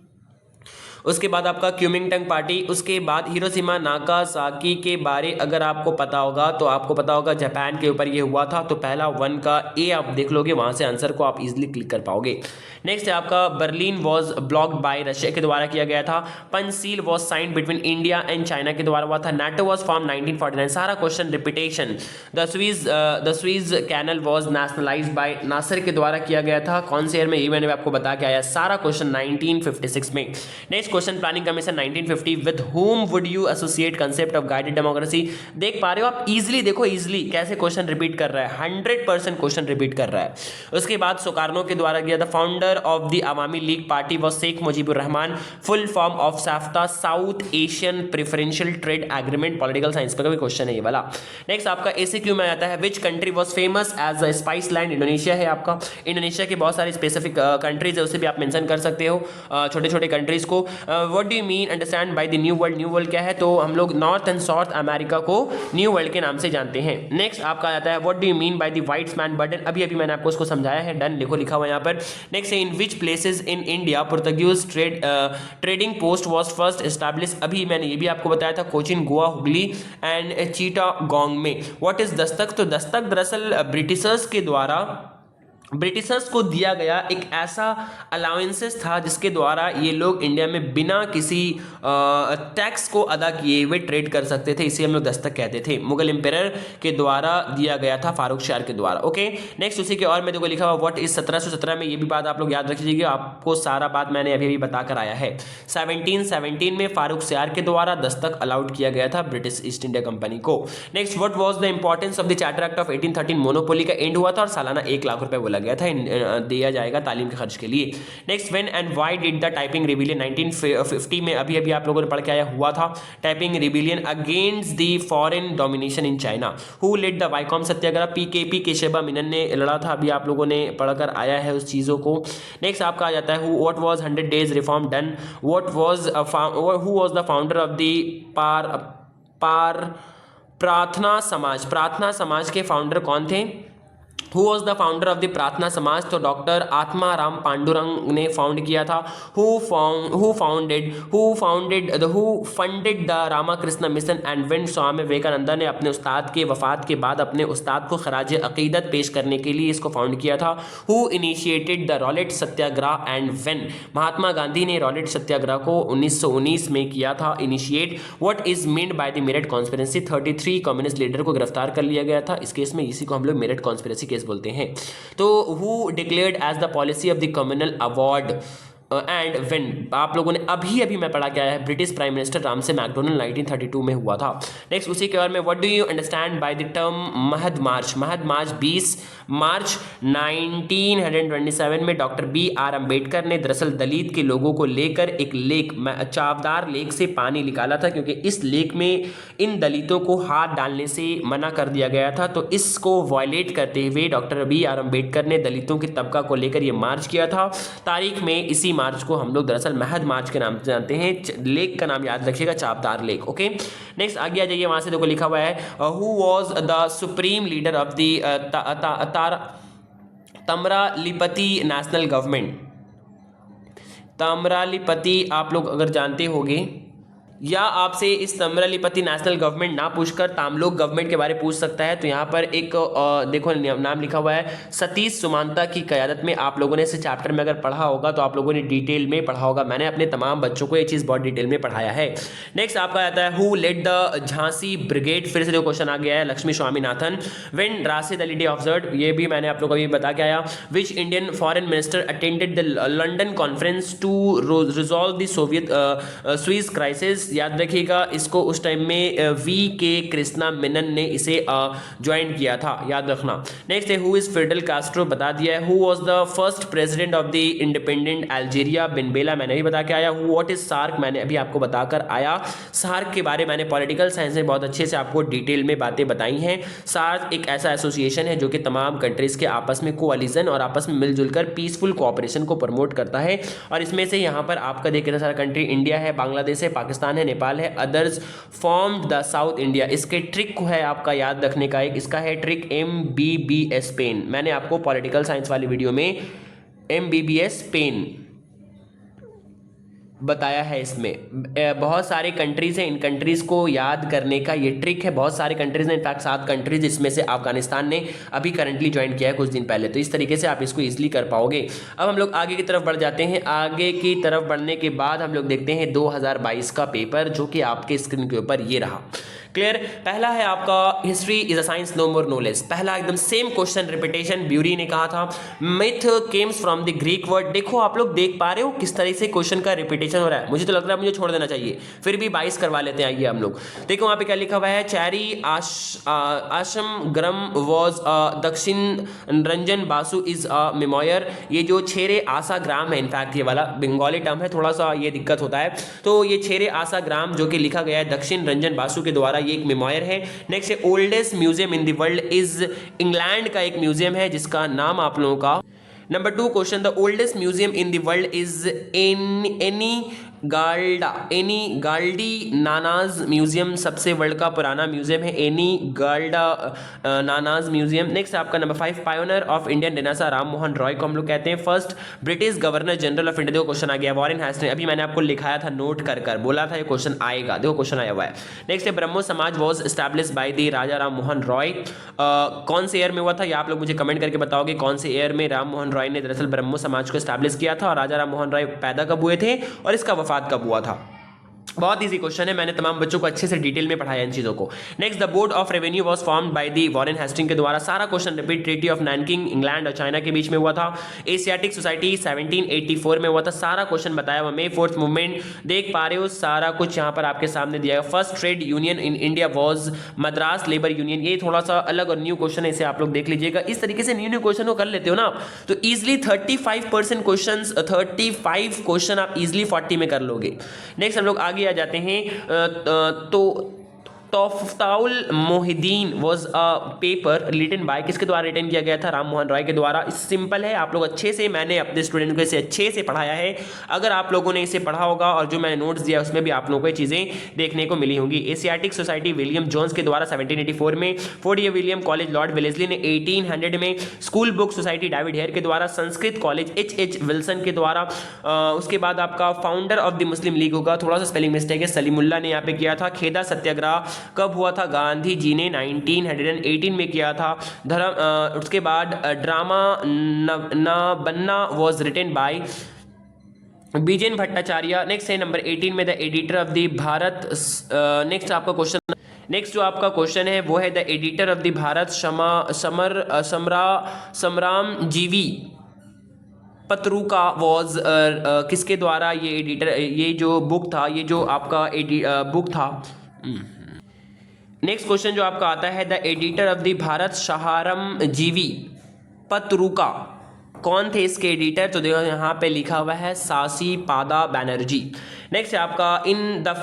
उसके बाद आपका क्यूमिंगटन पार्टी. उसके बाद हिरोशिमा नागासाकी के बारे अगर आपको पता होगा तो आपको पता होगा जापान के ऊपर ये हुआ था. तो पहला 1 का ए आप देख लोगे, वहां से आंसर को आप इजीली क्लिक कर पाओगे. नेक्स्ट है आपका Berlin was blocked by Russia के द्वारा किया गया था. Panchsheel was signed between India and China के द्वारा हुआ था. NATO was form 1949. सारा question repetition. The Suez canal was nationalised by Nasser के द्वारा किया गया था. कौन से ईयर में? ये मैंने आपको बता के आया. सारा क्वेश्चन 1956 में. Next question, planning commission 1950, with whom would you associate concept of guided democracy? देख पा रहे हो आप इजीली, देखो इजीली कैसे क्वेश्चन रिपीट कर रहा है, 100% क्वेश्चन रिपीट कर रहा है। उसके बाद सुकारनो के द्वारा किया, the founder of the Awami League party was Sheikh Mujibur Rahman, full form of SAFTA, South Asian preferential trade agreement, political science का भी क्वेश्चन है ये वाला। नेक्स्ट आपका एसीक्यू में आता है, which country was famous as a spice land? Indonesia है आपका। इंडोनेशिया के बहुत सारे स्पेसिफिक कंट्रीज है, उसे भी आप मेंशन कर सकते हो, छोटे छोटे कंट्रीज को। What do you mean understand by the new world? New world क्या है? तो हम लोग नॉर्थ एंड साउथ अमेरिका को न्यू वर्ल्ड के नाम से जानते हैं। नेक्स्ट आपका आता है, what do you mean by the white man burden? अभी अभी मैंने आपको उसको समझाया है, डन लिखो, लिखा हुआ यहाँ पर। नेक्स्ट है, in which places in India Portuguese trading post was first establish? अभी मैंने ये भी आपको बताया था, कोचिन, गोवा, हुगली एंड चिटागोंग में। What is Dastak? तो दस्तक दरअसल ब्रिटिशर्स को दिया गया एक ऐसा अलाउंसेस था जिसके द्वारा ये लोग इंडिया में बिना किसी टैक्स को अदा किए हुए ट्रेड कर सकते थे, इसे हम लोग दस्तक कहते थे। मुगल एम्पायर के द्वारा दिया गया था, फारूक शाह के द्वारा। ओके, नेक्स्ट उसी के और में देखो लिखा हुआ, व्हाट इज 1717 में, ये भी बात आप लोग याद रखिएगा, आपको सारा बात मैंने अभी अभी बता कर आया है। 1717 में फारूक शाह के द्वारा दस्तक अलाउड किया गया था ब्रिटिश ईस्ट इंडिया कंपनी को। Next, what was the importance of the charter act of 1813? Monopoly का एंड हुआ था और सालाना 1 लाख रुपए बोला गया था दिया जाएगा तालीम के खर्च के लिए। Next, when and why did the typing rebellion? 1950 में अभी अभी आप लोगों ने पढ़ के आया हुआ था, Taiping rebellion against the foreign domination in China. Who led the Vaikom Satyagraha? PKP Keshava Menon ने लड़ा था, अभी आप लोगों ने पढ़कर आया है उस चीज़ों को। नेक्स्ट आपका आ जाता है, what was 100 days reform done? Who was the founder of the प्रार्थना समाज के फाउंडर कौन थे? Who was the founder of the प्रार्थना समाज? तो डॉक्टर आत्मा राम पांडुरंग ने फाउंड किया था। Who funded the Ramakrishna mission and when? Swami Vivekananda ने अपने उस्ताद के वफात के बाद अपने उस्ताद को खराज अकीदत पेश करने के लिए इसको फाउंड किया था। Who initiated the Rowlatt Satyagraha and when? Mahatma Gandhi ने रॉलेट सत्याग्रह को 1919 में किया था initiate. What is meant by the Meerut conspiracy? 33 communist leader को गिरफ्तार कर लिया गया था इस केस में, इसी को हम लोग मेरठ कॉन्स्पिरेसी केस बोलते हैं। तो who declared as the policy of the communal award and when? आप लोगों ने अभी अभी मैं पढ़ा क्या है, British prime minister Ramsay MacDonald 1932 में हुआ था। नेक्स्ट उसी के बारे में, what do you understand by the term Mahad March? Mahad March 20 March 1927 में डॉक्टर BR अम्बेडकर ने दरअसल दलित के लोगों को लेकर एक लेक, चावदार लेक से पानी निकाला था, क्योंकि इस लेक में इन दलितों को हाथ डालने से मना कर दिया गया था। तो इसको वायलेट करते हुए डॉक्टर BR अम्बेडकर ने दलितों के तबका को लेकर ये मार्च किया था। तारीख में इसी मार्च को हम लोग दरअसल महद मार्च के नाम से जानते हैं। लेक का नाम याद रखिएगा, चावदार लेक। ओके, नेक्स्ट आगे आ जाइए, वहां से देखो लिखा हुआ है, who was the supreme leader of the Tamralipti national government? Tamralipti आप लोग अगर जानते होंगे, या आपसे इस तमरालिपति नेशनल गवर्नमेंट ना पूछकर तामलोक गवर्नमेंट के बारे में पूछ सकता है। तो यहाँ पर एक देखो नाम लिखा हुआ है, सतीश सुमांता की क़यादत में। आप लोगों ने इस चैप्टर में अगर पढ़ा होगा तो आप लोगों ने डिटेल में पढ़ा होगा, मैंने अपने तमाम बच्चों को ये चीज़ बहुत डिटेल में पढ़ाया है। नेक्स्ट आपका आता है, who led the Jhansi brigade? फिर से जो क्वेश्चन आ गया है, Lakshmi Swaminathan. When Rashid Ali day observed? ये भी मैंने आप लोगों को अभी बता के आया। Which Indian foreign minister attended the London conference to resolve the Soviet Suez crisis? याद रखिएगा, इसको उस टाइम में VK कृष्णा मेनन ने इसे ज्वाइन किया था, याद रखना। नेक्स्ट है, हु इज फिडेल कास्ट्रो? बता दिया है। Who was the first president of the independent Algeria? Ben Bella, मैंने भी बता के आया हूँ। What is SAARC? मैंने अभी आपको बताकर आया। सार्क के बारे में मैंने पॉलिटिकल साइंस में बहुत अच्छे से आपको डिटेल में बातें बताई हैं। सार्क एक ऐसा एसोसिएशन है जो कि तमाम कंट्रीज के आपस में कोअलिजन और आपस में मिलजुल कर पीसफुल कोऑपरेशन को प्रमोट करता है। और इसमें से यहाँ पर आपका देखिए सारा कंट्री, इंडिया है, बांग्लादेश है, पाकिस्तान है, नेपाल है, others formed the south India. इसके ट्रिक है आपका याद रखने का, एक इसका है ट्रिक MBBS पेन। मैंने आपको पॉलिटिकल साइंस वाली वीडियो में MBBS पेन बताया है। इसमें बहुत सारे कंट्रीज हैं, इन कंट्रीज को याद करने का ये ट्रिक है। बहुत सारे कंट्रीज हैं, इनफैक्ट 7 कंट्रीज, इसमें से अफगानिस्तान ने अभी करंटली ज्वाइन किया है कुछ दिन पहले। तो इस तरीके से आप इसको इजीली कर पाओगे। अब हम लोग आगे की तरफ बढ़ जाते हैं। आगे की तरफ बढ़ने के बाद हम लोग देखते हैं 2022 का पेपर, जो कि आपके स्क्रीन के ऊपर ये रहा। क्लियर। पहला है आपका history is a science no more no less, पहला एकदम सेम क्वेश्चन रिपीटेशन, ब्यूरी ने कहा था। Myth comes from the Greek word, देखो आप लोग देख पा रहे हो किस तरह से क्वेश्चन का रिपीटेशन हो रहा है, मुझे तो लग रहा है मुझे छोड़ देना चाहिए, फिर भी 22 करवा लेते हैं। आइए हम लोग देखो वहां पे क्या लिखा हुआ है, चैरी आशम ग्रम वॉज दक्षिण Ranjan Basu is a memoir, ये जो छेरे आशा ग्राम है, इनफैक्ट ये वाला बंगाली टर्म है, थोड़ा सा ये दिक्कत होता है, तो ये छेरे आशा ग्राम जो कि लिखा गया है दक्षिण रंजन बासु के द्वारा, ये एक मेमोयर है। नेक्स्ट है oldest museum in the world is, England का एक म्यूजियम है जिसका नाम आप लोगों का। Number 2 question, the oldest museum in the world is Ennigaldi Nanna's museum, सबसे वर्ल्ड का पुराना म्यूजियम है Ennigaldi Nanna's museum. Next आपका number 5, pioneer of Indian renaissance Ram Mohan Roy को हम लोग कहते हैं। First British governor general of India, देखो क्वेश्चन आ गया, वॉरेन हेस्टिंग्स, अभी मैंने आपको लिखाया था नोट कर कर, बोला था ये क्वेश्चन आएगा, देखो क्वेश्चन आया हुआ है। नेक्स्ट है ब्रह्मो समाज वॉज एस्टैब्लिश्ड बाय द राजा राम मोहन रॉय, कौन से ईयर में हुआ था, ये आप लोग मुझे कमेंट करके बताओगे कौन से ईयर में राम मोहन रॉय ने दरअसल ब्रह्मो समाज को एस्टैब्लिश किया था, और राजा राम मोहन रॉय पैदा कब हुए थे और इसका वफात कब हुआ था। बहुत इजी क्वेश्चन है, मैंने तमाम बच्चों को अच्छे से डिटेल में पढ़ाया इन चीजों को। Next, the board of revenue was formed by the Warren Hastings के द्वारा, सारा question repeat, treaty of Nanking England और चाइना के बीच में हुआ था। एशियाटिक सोसाइटी 1784 में हुआ था, सारा क्वेश्चन बताया हुआ। मे 4th मूवमेंट देख पा रहे हो, सारा कुछ यहाँ पर आपके सामने दिया है। First trade union in India was Madras labour union, ये थोड़ा सा अलग और न्यू क्वेश्चन है, इसे आप लोग देख लीजिएगा। इस तरीके से न्यू क्वेश्चन को कर लेते हो ना आप, तो इजिली 35% क्वेश्चन 35 क्वेश्चन आप इजिली 40 में कर लोगे। नेक्स्ट हम लोग आगे आ जाते हैं। तो Tuhfatul Muwahhidin was a paper written by, किसके द्वारा रिटन किया गया था, राम मोहन रॉय के द्वारा। सिंपल है, आप लोग अच्छे से, मैंने अपने स्टूडेंट को इसे अच्छे से पढ़ाया है, अगर आप लोगों ने इसे पढ़ा होगा और जो मैंने नोट्स दिया उसमें भी आप लोगों को ये चीज़ें देखने को मिली होंगी। एशियाटिक सोसाइटी विलियम जोन्स के द्वारा 1784 में। Ford year William college Lord Wellesley ने 1800 में। School book society David Hare के द्वारा। Sanskrit college H.H. विल्सन के द्वारा। उसके बाद आपका founder of the Muslim league होगा, थोड़ा सा स्पेलिंग मिस्टेक है, सलीमुल्लाह ने यहाँ पे किया था। खेदा सत्याग्रह कब हुआ था, गांधी जी ने 1918 में किया था। धर्म उसके बाद drama Nabanna was written by Bijon Bhattacharya. Next है नंबर 18 में the editor of the Bharat. Next आपका क्वेश्चन, नेक्स्ट जो आपका क्वेश्चन है वो है the editor of the Bharat Shramjeevi Patrika was किसके द्वारा ये एडिटर, ये जो बुक था, ये जो आपका बुक था। नेक्स्ट क्वेश्चन जो आपका आता है, the editor of the Bharat Shramjeevi Patrika, कौन थे इसके एडिटर, तो देखो यहाँ पे लिखा हुआ है सासी पादा बैनर्जी। नेक्स्ट है आपका in the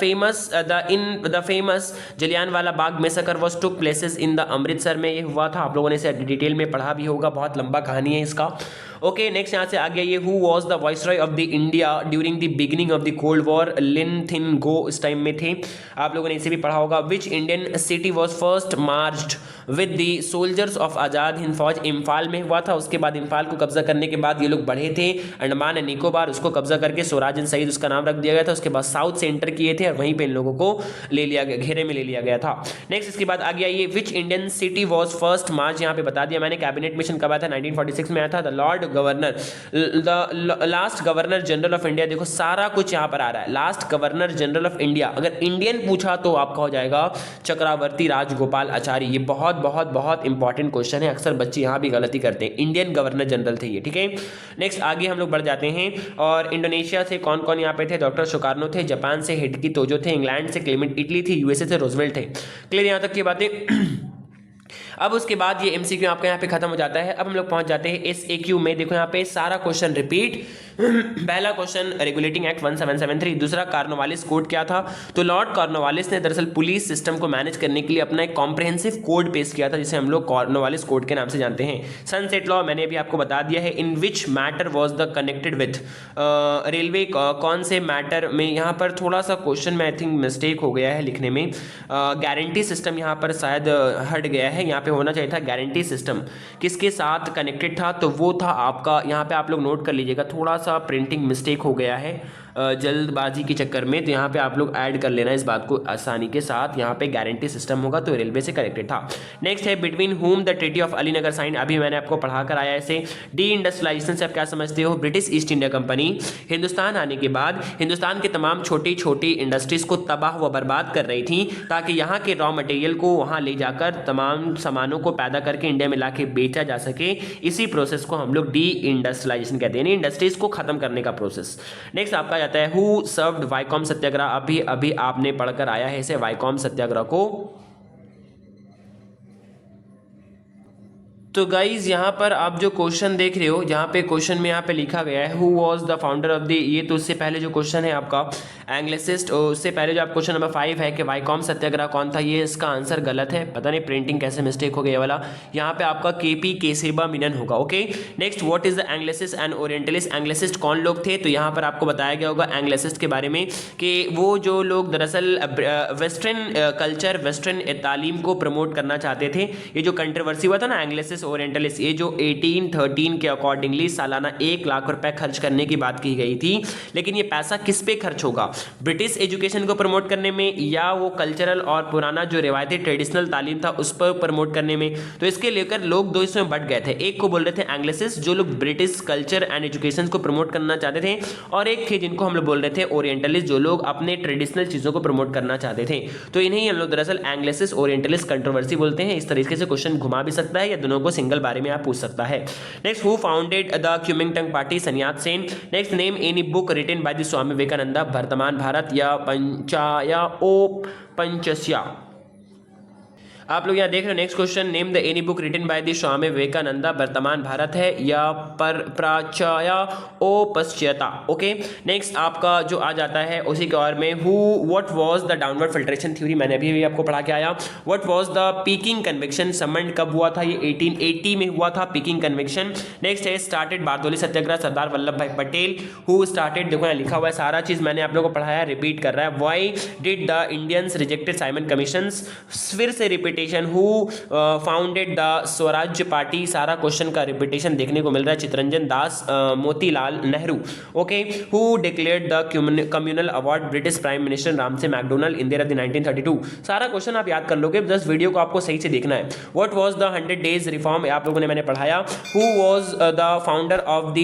famous Jallianwala Bagh massacre was took places in the Amritsar में, ये हुआ था, आप लोगों ने इसे डिटेल में पढ़ा भी होगा, बहुत लंबा कहानी है इसका। ओके, नेक्स्ट यहाँ से आ गया ये, who was the viceroy of the India during the beginning of the cold war, Linlithgow इस टाइम में थे, आप लोगों ने इसे भी पढ़ा होगा। Which Indian city was first marched with the soldiers of Azad Hind Fauj, Imphal में हुआ था। उसके बाद इम्फाल को कब्जा करने के बाद ये लोग बढ़े थे अंडमान एंड निकोबार, उसको कब्जा करके स्वराज एंड शहीद उसका नाम रख दिया गया था। उसके बाद साउथ से एंटर किए थे और वहीं पे इन लोगों को ले लिया गया, घेरे में ले लिया गया था। नेक्स्ट इसके बाद आ गया ये, विच Indian city was first March, यहाँ पे बता दिया मैंने। कैबिनेट मिशन कब आया था, 1946 में आया था। The Lord governor, the last governor general of India, देखो सारा कुछ यहाँ पर आ रहा है, last governor general of India, अगर इंडियन पूछा तो आपका हो जाएगा चक्रवर्ती राजगोपाल आचार्य। ये बहुत बहुत बहुत इंपॉर्टेंट क्वेश्चन है, अक्सर बच्चे यहाँ भी गलती करते हैं, इंडियन गवर्नर जनरल थे ये, ठीक है। नेक्स्ट आगे हम लोग बढ़ जाते हैं, और इंडोनेशिया से कौन कौन यहाँ पे थे, डॉक्टर सुकार्नो थे, जापान से हिडेकी तोजो थे, इंग्लैंड से क्लेमेंट इटली थी, यूएसए से रोजवेल्ट थे। क्लियर यहाँ तक की बातें। अब उसके बाद ये एमसीक्यू आपका यहाँ पे खत्म हो जाता है। अब हम लोग पहुंच जाते हैं एसएक्यू में। देखो यहाँ पे सारा क्वेश्चन रिपीट। पहला क्वेश्चन रेगुलेटिंग एक्ट 1773, दूसरा कॉर्नवालिस कोड क्या था, तो लॉर्ड कॉर्नवालिस ने दरअसल पुलिस सिस्टम को मैनेज करने के लिए अपना एक कॉम्प्रिहेंसिव कोड पेश किया था, जिसे हम लोग कॉर्नवालिस कोड के नाम से जानते हैं। सनसेट लॉ मैंने अभी आपको बता दिया है। In which matter was the connected with railway, कौन से मैटर में, यहाँ पर थोड़ा सा क्वेश्चन में आई थिंक मिस्टेक हो गया है लिखने में, गारंटी सिस्टम यहाँ पर शायद हट गया है, यहाँ पे होना चाहिए था गारंटी सिस्टम किसके साथ कनेक्टेड था, तो वो था आपका, यहाँ पे आप लोग नोट कर लीजिएगा, थोड़ा सा प्रिंटिंग मिस्टेक हो गया है, जल्दबाजी के चक्कर में, तो यहाँ पे आप लोग ऐड कर लेना इस बात को आसानी के साथ। यहाँ पे गारंटी सिस्टम होगा, तो रेलवे से कनेक्टेड था। नेक्स्ट है between whom the treaty of Alinagar sign, अभी मैंने आपको पढ़ा कर आया इसे। डी इंडस्ट्रियलाइजेशन से आप क्या समझते हो? British east India company Hindustan आने के बाद हिंदुस्तान के तमाम छोटी छोटी इंडस्ट्रीज को तबाह व बर्बाद कर रही थी, ताकि यहाँ के रॉ मटेरियल को वहाँ ले जाकर तमाम सामानों को पैदा करके इंडिया में लाके बेचा जा सके। इसी प्रोसेस को हम लोग डी इंडस्ट्रियलाइजेशन कहते हैं, इंडस्ट्रीज को खत्म करने का प्रोसेस। नेक्स्ट आपका जाता है हु सर्व्ड वाइकॉम सत्याग्रह, अभी अभी आपने पढ़कर आया है इसे वाइकॉम सत्याग्रह को। तो गाइज यहाँ पर आप जो क्वेश्चन देख रहे हो, यहाँ पे क्वेश्चन में यहाँ पे लिखा गया है who was the founder of the, ये तो उससे पहले जो क्वेश्चन है आपका एंग्लिसिस्ट, उससे पहले जो आप क्वेश्चन नंबर 5 है कि वाइकॉम सत्याग्रह कौन था, ये इसका आंसर गलत है। पता नहीं प्रिंटिंग कैसे मिस्टेक हो गया वाला, यहाँ पे आपका केपी केसेबा मीनन होगा। Okay, next what is the Anglicist and orientalist, Anglicist कौन लोग थे? तो यहाँ पर आपको बताया गया होगा एंग्लिसिस्ट के बारे में कि वो जो लोग दरअसल वेस्टर्न कल्चर, वेस्टर्न तालीम को प्रमोट करना चाहते थे। ये जो कंट्रोवर्सी हुआ था ना एंग्लिसिस्ट ओरिएंटलिस्ट, ये जो 1813 के अकॉर्डिंगली सालाना 1 लाख रुपए खर्च करने की बात की गई थी, लेकिन ये पैसा किस पे खर्च होगा? ब्रिटिश एजुकेशन को प्रमोट करने में, या वो कल्चरल और पुराना जो रिवायती ट्रेडिशनल तालीम था उस पर प्रमोट करने में? तो इसके लेकर लोग दो हिस्सों में बट गए थे। एक को बोल रहे थे एंग्लिसिस्ट, जो लोग ब्रिटिश कल्चर एंड एजुकेशन को प्रमोट करना चाहते थे, और एक थे जिनको हम लोग बोल रहे थे ओरिएंटलिस्ट, जो लोग अपने ट्रेडिशनल चीजों को प्रमोट करना चाहते थे। तो इन्हें हम लोग दरअसल एंग्लिसिस्ट ओरिएंटलिस्ट कंट्रोवर्सी बोलते हैं। इस तरीके से क्वेश्चन घुमा भी सकता है, या दोनों को सिंगल बारे में आप पूछ सकता है। Next who founded the Kuomintang party, Sun Yat Sen. Next name any book written by the Swami Vivekananda, Vartaman Bharat या पंचाया ओ पंचस्या। आप लोग यहाँ देख रहे हो next question, name the any book written by the Swami Vivekananda, Vartaman Bharat है या पर प्राचाया ओपश्चयता। ओके, नेक्स्ट आपका जो आ जाता है उसी के और में who what was the downward filtration theory, मैंने अभी आपको पढ़ा के आया। What was the peeking convection, summoned कब हुआ था? ये 1880 में हुआ था पीकिंग कन्वेक्शन। नेक्स्ट है स्टार्टेड बारदोली सत्याग्रह, सरदार वल्लभ भाई पटेल। हु स्टार्टेड, देखो यहाँ लिखा हुआ है सारा चीज मैंने आप लोगों को पढ़ाया, रिपीट कर रहा है। Why did the Indians rejected Simon commissions, फिर से repetition. Who founded the Swarajya party, सारा क्वेश्चन का रिपीटेशन देखने को मिल रहा है। Chittaranjan Das, Motilal Nehru. Okay, who declared the communal award, British prime minister Ramsay MacDonald in the year of 1932। सारा क्वेश्चन आप याद कर लोगे, बस वीडियो को आपको सही से देखना है। What was the 100 days reform, आप लोगों ने मैंने पढ़ाया। Who was the founder of the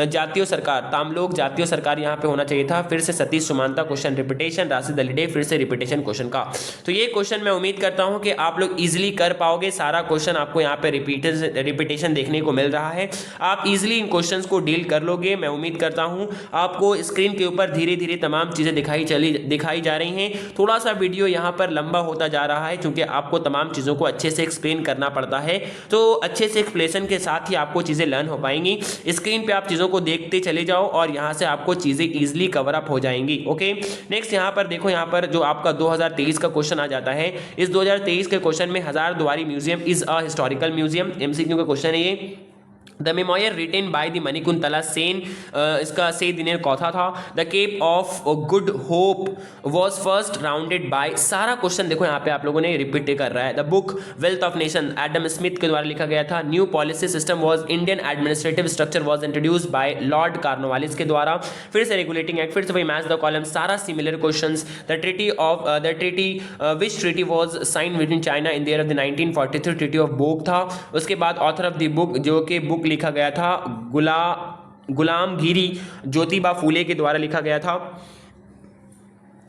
जातीय सरकार, तामलोग जातीय सरकार यहाँ पे होना चाहिए था। फिर से Satish Samanta, question repetition. Rashid Ali day, फिर से रिपीटेशन क्वेश्चन का। तो ये क्वेश्चन मैं उम्मीद करता हूं कि आप लोग इजीली कर पाओगे। सारा क्वेश्चन आपको यहाँ पे रिपीटेशन देखने को मिल रहा है, आप इजीली इन क्वेश्चंस को डील कर लोगे। मैं उम्मीद करता हूं आपको स्क्रीन के ऊपर धीरे धीरे तमाम चीजें दिखाई जा रही हैं। थोड़ा सा वीडियो यहाँ पर लंबा होता जा रहा है क्योंकि आपको तमाम चीजों को अच्छे से एक्सप्लेन करना पड़ता है, तो अच्छे से एक्सप्लेनेशन के साथ ही आपको चीजें लर्न हो पाएंगी। स्क्रीन पे आप चीजों को देखते चले जाओ और यहाँ से आपको चीजें इजीली कवर अप हो जाएंगी। ओके, नेक्स्ट यहाँ पर देखो, यहाँ पर जो आपका 2023 का क्वेश्चन आ जाता है, इस 2023 के क्वेश्चन में Hazarduari museum is a historical museum, MCQ का क्वेश्चन है ये। The memoir written by the Manikuntala Sen, इसका से दिनेर कौथा था। The Cape of Good Hope was first rounded by, सारा क्वेश्चन देखो यहाँ पे आप लोगों ने रिपीट कर रहा है। The book Wealth of Nation Adam Smith के द्वारा लिखा गया था। New policy system was Indian administrative structure was introduced by Lord Cornwallis के द्वारा। फिर से रेगुलेटिंग एक्ट, फिर से वही मैच द कॉलम, सारा similar questions. The treaty which treaty was sign between China in the year of the 1943, treaty of Bogue था। उसके बाद ऑथर ऑफ द बुक, जो कि बुक लिखा गया था गुलामगिरी ज्योतिबा फूले के द्वारा लिखा गया था।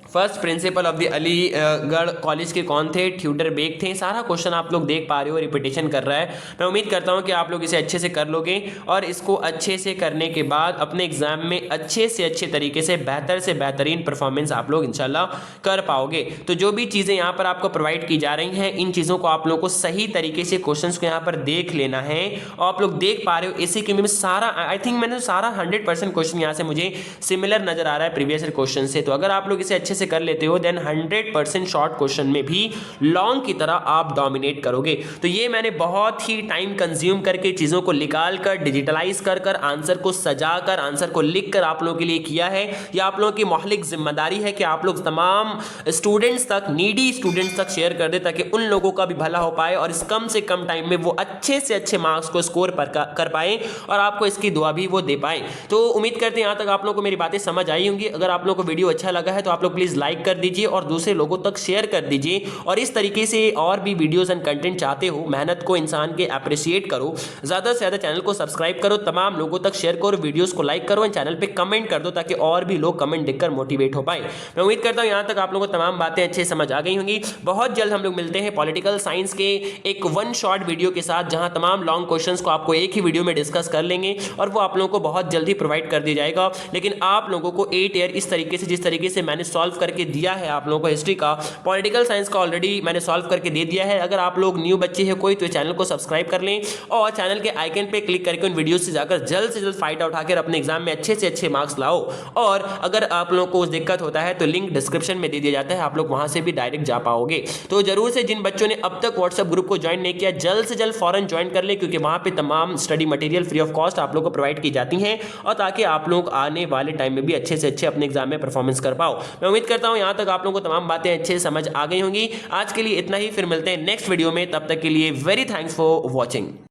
First principle of the Aligarh college के कौन थे? ट्यूडर बेग थे। सारा क्वेश्चन आप लोग देख पा रहे हो, रिपीटेशन कर रहा है। मैं उम्मीद करता हूं कि आप लोग इसे अच्छे से कर लोगे और इसको अच्छे से करने के बाद अपने एग्जाम में अच्छे से अच्छे तरीके से बेहतरीन परफॉर्मेंस आप लोग इंशाल्लाह कर पाओगे। तो जो भी चीज़ें यहाँ पर आपको प्रोवाइड की जा रही हैं, इन चीज़ों को आप लोग को सही तरीके से क्वेश्चन को यहाँ पर देख लेना है। और आप लोग देख पा रहे हो इसी के में सारा, आई थिंक मैंने सारा 100% क्वेश्चन यहाँ से मुझे सिमिलर नजर आ रहा है प्रीवियस क्वेश्चन से। तो अगर आप लोग इसे अच्छे से कर लेते हो देन 100% शॉर्ट क्वेश्चन में भी लॉन्ग की तरह आप डोमिनेट करोगे। तो ये मैंने बहुत ही टाइम कंज्यूम करके चीज़ों को निकाल कर डिजिटलाइज कर कर आंसर को सजा कर आंसर को लिख कर आप लोगों के लिए किया है। यह आप लोगों की मौलिक जिम्मेदारी है कि आप लोग तमाम स्टूडेंट्स तक, नीडी स्टूडेंट्स तक शेयर कर दे ताकि उन लोगों का भी भला हो पाए और इस कम से कम टाइम में वो अच्छे से अच्छे मार्क्स को स्कोर कर पाए और आपको इसकी दुआ भी वो दे पाए। तो उम्मीद करते हैं यहाँ तक आप लोगों को मेरी बातें समझ आई होंगी। अगर आप लोगों को वीडियो अच्छा लगा है तो आप लोग प्लीज़ लाइक कर दीजिए और दूसरे लोगों तक शेयर कर दीजिए। और इस तरीके से और भी वीडियोस एंड कंटेंट चाहते हो, मेहनत को इंसान के अप्रिशिएट करो, ज़्यादा से ज़्यादा चैनल को सब्सक्राइब करो, तमाम लोगों तक शेयर करो, वीडियोस को लाइक करो, चैनल पे कमेंट कर दो ताकि और भी लोग कमेंट देखकर मोटिवेट हो पाए। मैं उम्मीद करता हूँ यहाँ तक आप लोगों को तमाम बातें अच्छे समझ आ गई होंगी। बहुत जल्द हम लोग मिलते हैं पॉलिटिकल साइंस के एक वन शॉट वीडियो के साथ जहाँ तमाम लॉन्ग क्वेश्चंस को आपको एक ही वीडियो में डिस्कस कर लेंगे और वो आप लोगों को बहुत जल्दी प्रोवाइड कर दिया जाएगा। लेकिन आप लोगों को 8 ईयर इस तरीके से, जिस तरीके से मैंने सॉल्व करके दिया है आप लोगों को हिस्ट्री का, पॉलिटिकल साइंस का ऑलरेडी मैंने सॉल्व करके दे दिया है। अगर आप लोग न्यू बच्चे हैं कोई तो चैनल को सब्सक्राइब कर लें और चैनल के आइकन पे क्लिक करके उन वीडियो से जाकर जल्द से जल्द फायदा उठाकर अपने एग्जाम में अच्छे से अच्छे मार्क्स लाओ। और अगर आप लोगों को दिक्कत होता है तो लिंक डिस्क्रिप्शन में दे दिया जाता है, आप लोग वहां से भी डायरेक्ट जा पाओगे। तो जरूर से जिन बच्चों ने अब तक व्हाट्सएप ग्रुप को ज्वाइन नहीं किया, जल्द से जल्द फौरन ज्वाइन कर ले क्योंकि वहां पे तमाम study material free of cost आप लोग को प्रोवाइड की जाती हैं और ताकि आप लोग आने वाले टाइम में भी अच्छे से अच्छे अपने एग्जाम में परफॉर्मेंस कर पाओ। मैं उम्मीद करता हूं यहां तक आप लोगों को तमाम बातें अच्छे से समझ आ गई होंगी। आज के लिए इतना ही, फिर मिलते हैं नेक्स्ट वीडियो में। तब तक के लिए वेरी थैंक्स फॉर वॉचिंग।